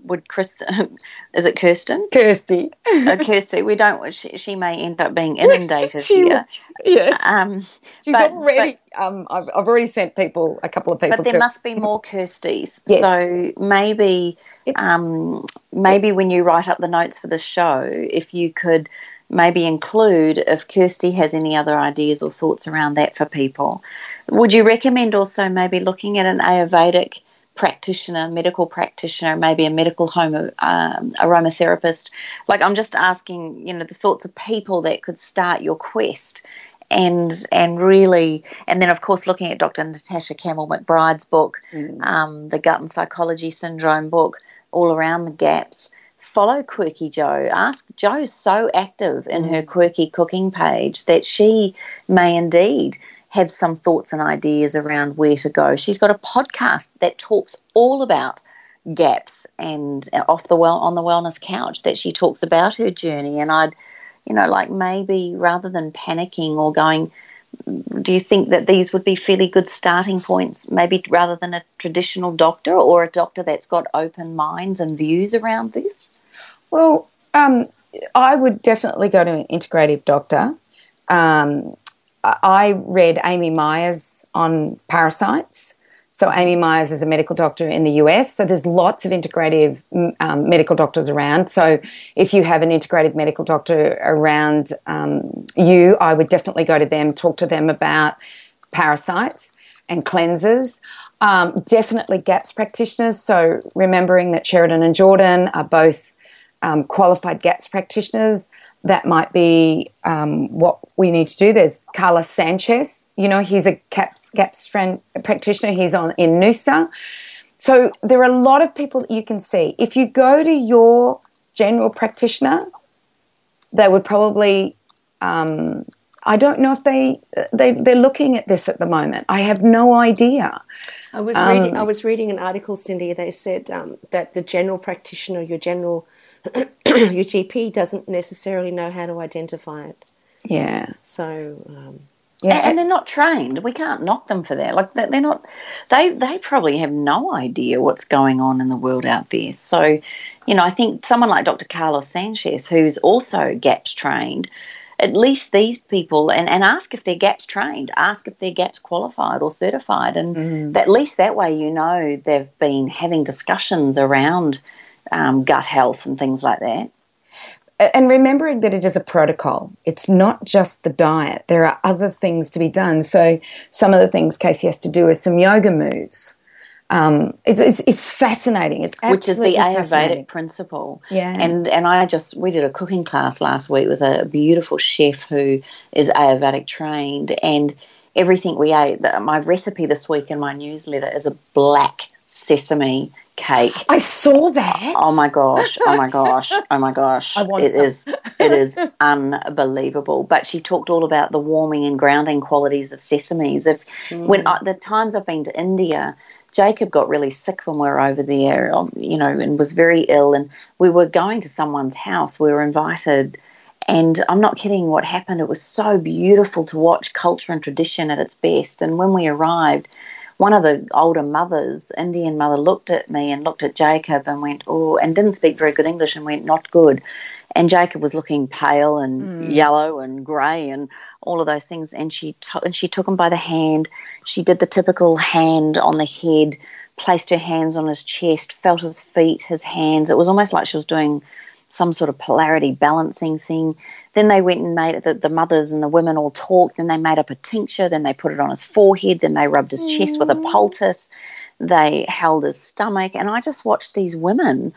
would Kristen, is it Kirsten? Kirsty. Kirsty, we don't, she may end up being inundated here. Yeah. She's already, I've already sent a couple of people. But there must be more Kirstys. Yes. So maybe when you write up the notes for the show, if you could maybe include if Kirsty has any other ideas or thoughts around that for people. Would you recommend also maybe looking at an Ayurvedic practitioner, medical practitioner, maybe a medical home aromatherapist? Like, I'm just asking, the sorts of people that could start your quest, and really, and then of course looking at Dr. Natasha Campbell McBride's book, the Gut and Psychology Syndrome book, all around the gaps. Follow Quirky Jo. Jo's so active in her Quirky Cooking page that she may indeed have some thoughts and ideas around where to go. She's got a podcast that talks all about gaps, and on the wellness couch, that she talks about her journey. And I'd, maybe rather than panicking or going, do you think that these would be fairly good starting points, maybe rather than a traditional doctor, or a doctor that's got open minds and views around this? Well, I would definitely go to an integrative doctor. I read Amy Myers on Parasites. So Amy Myers is a medical doctor in the US. So there's lots of integrative medical doctors around. So if you have an integrative medical doctor around you, I would definitely go to them, talk to them about parasites and cleansers. Definitely GAPS practitioners. So remembering that Sheridan and Jordan are both qualified GAPS practitioners. That might be what we need to do. There's Carlos Sanchez. He's a GAPS friend practitioner. He's in Noosa. So there are a lot of people that you can see. If you go to your general practitioner, they would probably. I don't know if they're looking at this at the moment. I have no idea. I was reading an article, Cindy. They said that the general practitioner, your GP doesn't necessarily know how to identify it. Yeah. So. And they're not trained. We can't knock them for that. Like, they're not. They probably have no idea what's going on in the world out there. So, I think someone like Dr. Carlos Sanchez, who's also GAPS trained, at least these people, and ask if they're GAPS trained, ask if they're GAPS qualified or certified, and at least that way they've been having discussions around gut health and things like that. And remembering that it is a protocol. It's not just the diet. There are other things to be done. So some of the things Casey has to do is some yoga moves. It's fascinating. It's which is the Ayurvedic principle. Yeah. And we did a cooking class last week with a beautiful chef who is Ayurvedic trained, and everything we ate, my recipe this week in my newsletter is a black sesame cake. I saw that. Oh my gosh. I want some. It is unbelievable. But she talked all about the warming and grounding qualities of sesames. When the times I've been to India, Jacob got really sick when we were over there, and was very ill, and we were going to someone's house. We were invited, and I'm not kidding, what happened, it was so beautiful to watch culture and tradition at its best. And when we arrived, one of the older mothers, Indian mother, looked at me and looked at Jacob and went, oh, and didn't speak very good English, and went, not good. And Jacob was looking pale and yellow and grey and all of those things. And she took him by the hand. She did the typical hand on the head, placed her hands on his chest, felt his feet, his hands. It was almost like she was doing some sort of polarity balancing thing. Then they went and made it, the mothers and the women all talked, then they made up a tincture, then they put it on his forehead, then they rubbed his chest with a poultice, they held his stomach, and I just watched these women,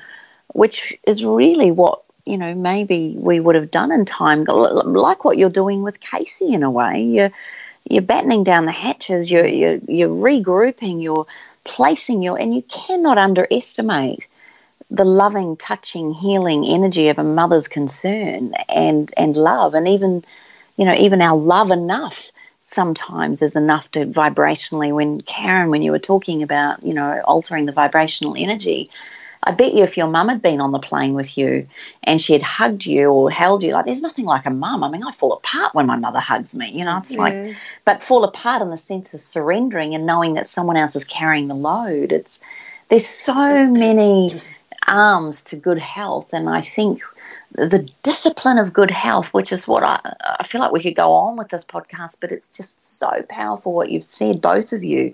which is really what, maybe we would have done in time, like what you're doing with Casey in a way. You're battening down the hatches, you're regrouping, you're placing and you cannot underestimate the loving, touching, healing energy of a mother's concern and love, and even, even our love enough sometimes is enough to vibrationally. When Karen, when you were talking about, altering the vibrational energy, I bet you if your mum had been on the plane with you and she had hugged you or held you, like, there's nothing like a mum. I mean, I fall apart when my mother hugs me, it's like, but fall apart in the sense of surrendering and knowing that someone else is carrying the load. There's so many arms to good health, and I think the discipline of good health, which is what I feel like we could go on with this podcast, but it's just so powerful what you've said, both of you,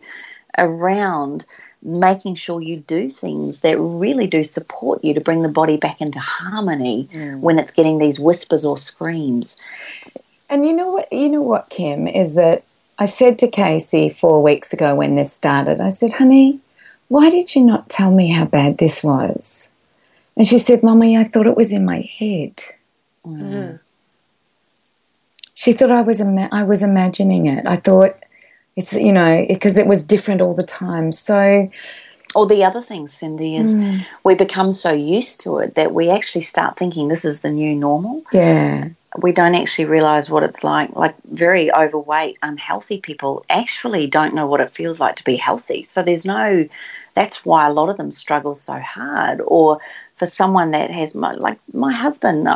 around making sure you do things that really do support you to bring the body back into harmony when it's getting these whispers or screams. And you know what, Kim, is that I said to Casey 4 weeks ago when this started, I said, honey, why did you not tell me how bad this was? And she said, Mummy, I thought it was in my head. She thought I was imagining it. I thought it's, because it was different all the time. So, or the other thing, Cindy, is we become so used to it that we actually start thinking this is the new normal. Yeah. We don't actually realise what it's like. Like, very overweight, unhealthy people actually don't know what it feels like to be healthy. So that's why a lot of them struggle so hard. Or for someone that has, like my husband,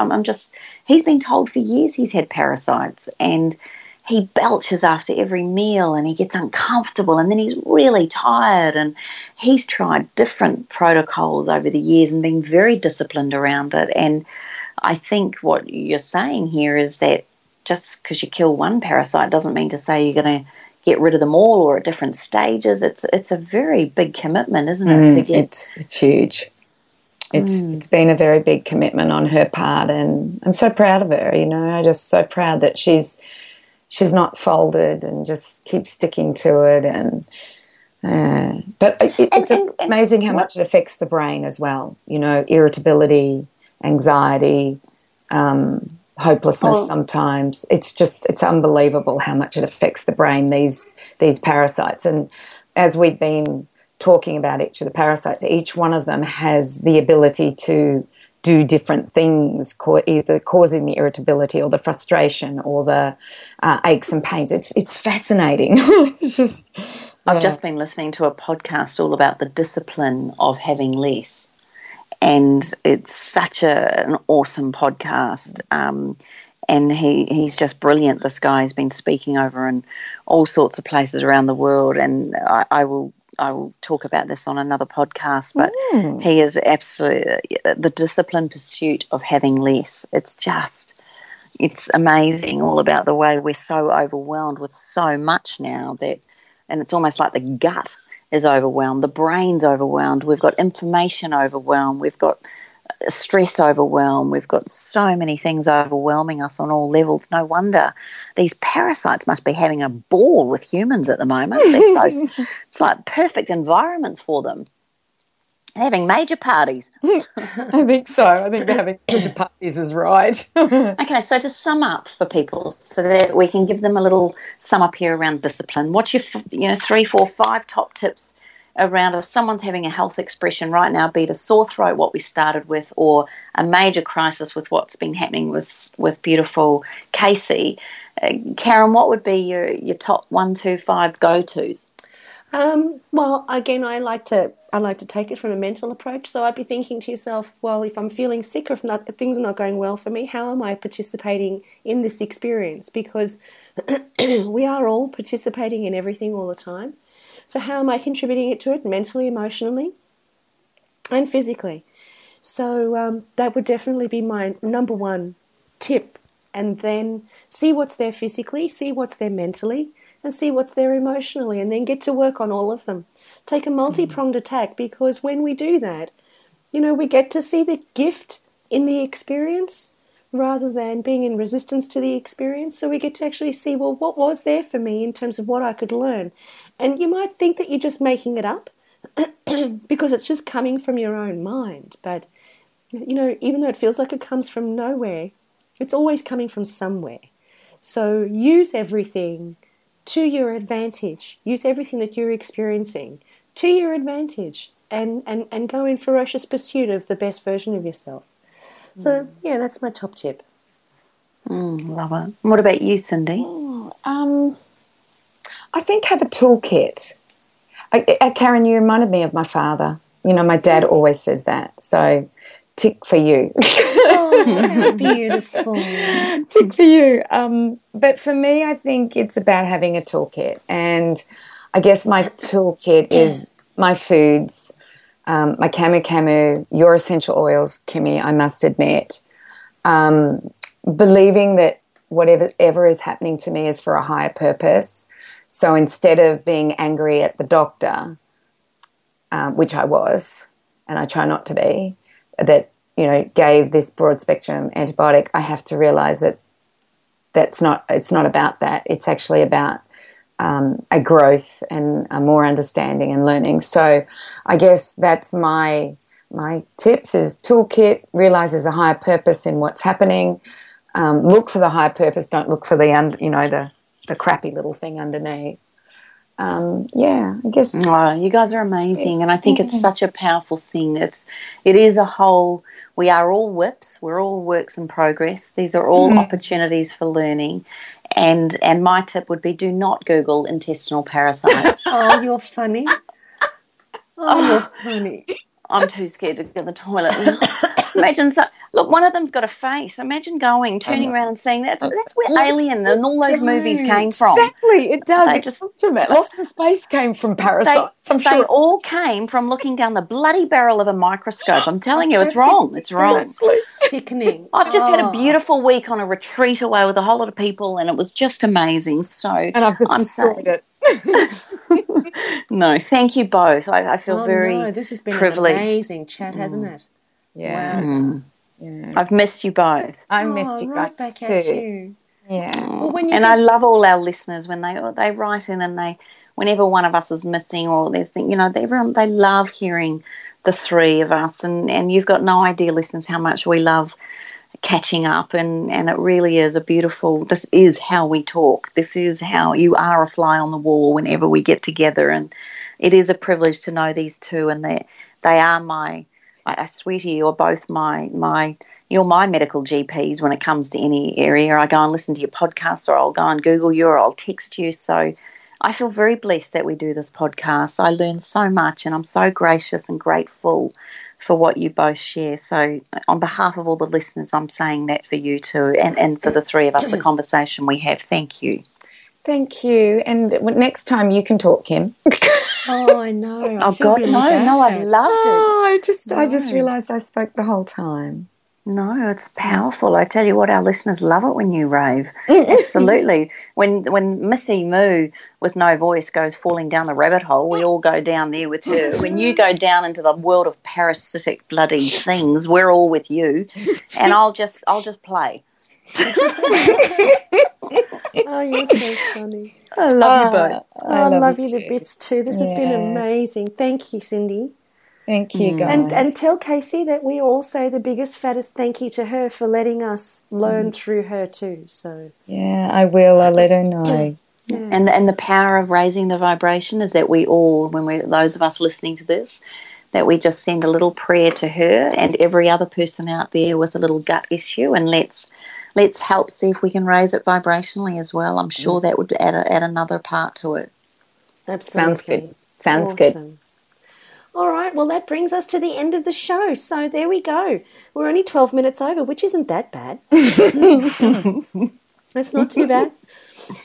he's been told for years he's had parasites, and he belches after every meal and he gets uncomfortable and then he's really tired, and he's tried different protocols over the years and been very disciplined around it. And I think what you're saying here is that just because you kill one parasite doesn't mean to say you're going to get rid of them all, or at different stages. It's a very big commitment, isn't it? It's huge. It's been a very big commitment on her part, and I'm so proud of her. I'm just so proud that she's not folded and just keeps sticking to it. But it's amazing how much it affects the brain as well. Irritability, anxiety, hopelessness. Sometimes it's unbelievable how much it affects the brain, these parasites. And as we've been talking about each of the parasites, each one of them has the ability to do different things, either causing the irritability or the frustration or the aches and pains. It's fascinating. It's just I've just been listening to a podcast all about the discipline of having less, and it's such an awesome podcast. And he's just brilliant. This guy has been speaking over in all sorts of places around the world, and I will talk about this on another podcast, but he is absolutely the disciplined pursuit of having less. It's amazing, all about the way we're so overwhelmed with so much now and it's almost like the gut is overwhelmed, the brain's overwhelmed, we've got information overwhelmed, we've got stress overwhelmed, we've got so many things overwhelming us on all levels. No wonder these parasites must be having a ball with humans at the moment. It's like perfect environments for them. They're having major parties. I think so. I think they're having major parties is right. Okay, so to sum up for people so that we can give them a little sum up here around discipline, what's your 3, 4, 5 top tips around if someone's having a health expression right now, be it a sore throat, what we started with, or a major crisis with what's been happening with beautiful Casey. Karen, what would be your top 1, 2, 5 go-tos? Well, again, I like to take it from a mental approach. So I'd be thinking to yourself, well, if I'm feeling sick or if things are not going well for me, how am I participating in this experience? Because we are all participating in everything all the time. So how am I contributing to it mentally, emotionally, and physically? So that would definitely be my number one tip. And then see what's there physically, see what's there mentally, and see what's there emotionally, and then get to work on all of them. Take a multi-pronged attack, because when we do that, we get to see the gift in the experience rather than being in resistance to the experience. So we get to actually see, well, what was there for me in terms of what I could learn? And you might think that you're just making it up because it's just coming from your own mind. But, even though it feels like it comes from nowhere, it's always coming from somewhere. So use everything to your advantage. Use everything that you're experiencing to your advantage. and go in ferocious pursuit of the best version of yourself. So, yeah, that's my top tip. Love it. What about you, Cindy? I think have a toolkit. Karen, you reminded me of my father. You know, my dad always says that. So, tick for you. Oh, how beautiful. Tick for you. But for me, I think it's about having a toolkit. And I guess my toolkit is my foods, my Camu, your essential oils, Kimmy, I must admit. Believing that whatever is happening to me is for a higher purpose. So instead of being angry at the doctor, which I was, and I try not to be, that, you know, gave this broad spectrum antibiotic, I have to realize that it's not about that. It's actually about a growth and a more understanding and learning. So I guess that's my tips is toolkit, realize there's a higher purpose in what's happening. Look for the higher purpose. Don't look for the crappy little thing underneath. I guess. Oh, you guys are amazing, and I think it's such a powerful thing. It is a whole. We are all whips. We're all works in progress. These are all opportunities for learning. And my tip would be: do not Google intestinal parasites. Oh, you're funny. Oh, you're funny. I'm too scared to go to the toilet. Imagine, look, one of them's got a face. Imagine turning around and saying that's where Alien and all those movies came from. Exactly, it does. They it just comes from it. Lost in Space came from parasites. They all came from looking down the bloody barrel of a microscope. I'm telling you, it's wrong. It's wrong. Sickening. I've just had a beautiful week on a retreat away with a whole lot of people, and it was just amazing. So, and I've just enjoyed it. No, thank you both. I feel very this has been privileged. An amazing chat, hasn't it? Yeah. Wow. Yeah. I've missed you both. I missed you right guys back too. at you. Yeah. Well, I love all our listeners when they write in and whenever one of us is missing or there's they love hearing the three of us and you've got no idea, listeners, how much we love catching up and it really is this is how we talk. This is how you are a fly on the wall whenever we get together, and it is a privilege to know these two, and they are I swear to you, you're both you're my medical GPs when it comes to any area. I go and listen to your podcast, or I'll go and Google you, or I'll text you. So I feel very blessed that we do this podcast. I learn so much, and I'm so gracious and grateful for what you both share. So on behalf of all the listeners, I'm saying that for you too, and for the three of us, the conversation we have. Thank you. Thank you. And next time you can talk, Kim. Oh, I know. Oh God, no, I've loved it. I just realised I spoke the whole time. No, it's powerful. I tell you what, our listeners love it when you rave. Absolutely. When Missy Moo with no voice goes falling down the rabbit hole, we all go down there with her. When you go down into the world of parasitic bloody things, we're all with you. And I'll just play. Oh, you're so funny. I love you both. I love you to bits too. This has been amazing. Thank you, Cindy. Thank you, guys. And tell Casey that we all say the biggest, fattest thank you to her for letting us learn through her too. So yeah, I will. I'll let her know. Yeah. And the power of raising the vibration is that we all, those of us listening to this, that we just send a little prayer to her and every other person out there with a little gut issue, and let's help see if we can raise it vibrationally as well. I'm sure that would add another part to it. Absolutely. Sounds good. All right, well, that brings us to the end of the show. So there we go. We're only 12 minutes over, which isn't that bad. It's not too bad.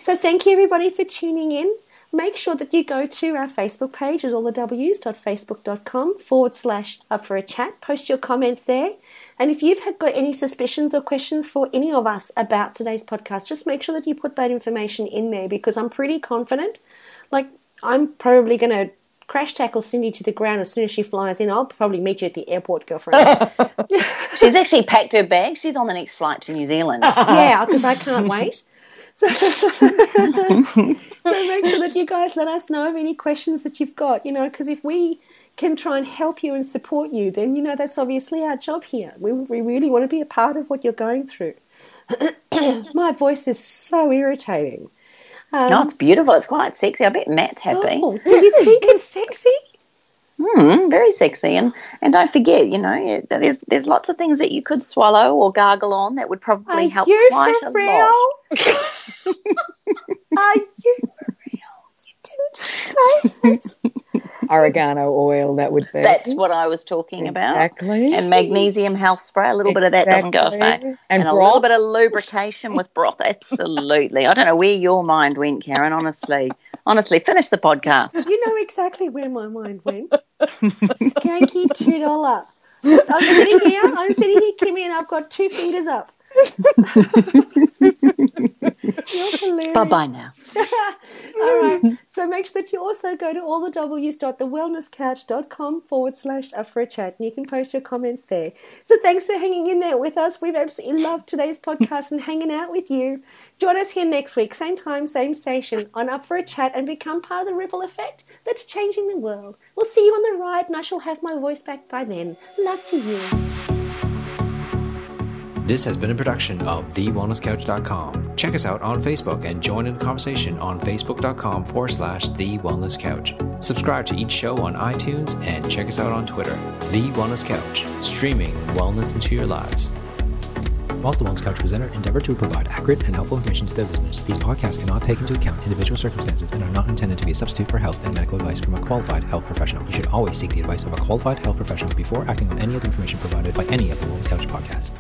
So thank you, everybody, for tuning in. Make sure that you go to our Facebook page at allthews.facebook.com/up for a chat. Post your comments there. And if you've got any suspicions or questions for any of us about today's podcast, just make sure that you put that information in there, because I'm pretty confident. Like, I'm probably going to crash tackle Cindy to the ground as soon as she flies in. I'll probably meet you at the airport, girlfriend. She's actually packed her bag. She's on the next flight to New Zealand. Yeah, because I can't wait. So make sure that you guys let us know of any questions that you've got, because if we can try and help you and support you, then, that's obviously our job here. We really want to be a part of what you're going through. My voice is so irritating. No, it's beautiful. It's quite sexy. I bet Matt's happy. Oh, do you think it's sexy? Very sexy. And don't forget, there's lots of things that you could swallow or gargle on that would probably help quite a lot. Are you for real? You didn't just say that. Oregano oil, that would be. That's what I was talking about. Exactly. And magnesium health spray, a little bit of that doesn't go away. And a little bit of lubrication with broth, absolutely. I don't know where your mind went, Karen, honestly. Honestly, finish the podcast. You know exactly where my mind went. Skanky $2. I'm sitting here, Kimmy, and I've got 2 fingers up. You're hilarious. Bye-bye now. All right. So make sure that you also go to allthews.thewellnesscouch.com/up for a chat, and you can post your comments there. So thanks for hanging in there with us. We've absolutely loved today's podcast and hanging out with you. Join us here next week, same time, same station, on Up for a Chat, and become part of the ripple effect that's changing the world. We'll see you on the ride, and I shall have my voice back by then. Love to you. This has been a production of TheWellnessCouch.com. Check us out on Facebook and join in the conversation on Facebook.com/TheWellnessCouch. Subscribe to each show on iTunes and check us out on Twitter. The Wellness Couch, streaming wellness into your lives. Whilst the Wellness Couch presenter endeavor to provide accurate and helpful information to their listeners, these podcasts cannot take into account individual circumstances and are not intended to be a substitute for health and medical advice from a qualified health professional. You should always seek the advice of a qualified health professional before acting on any of the information provided by any of the Wellness Couch podcasts.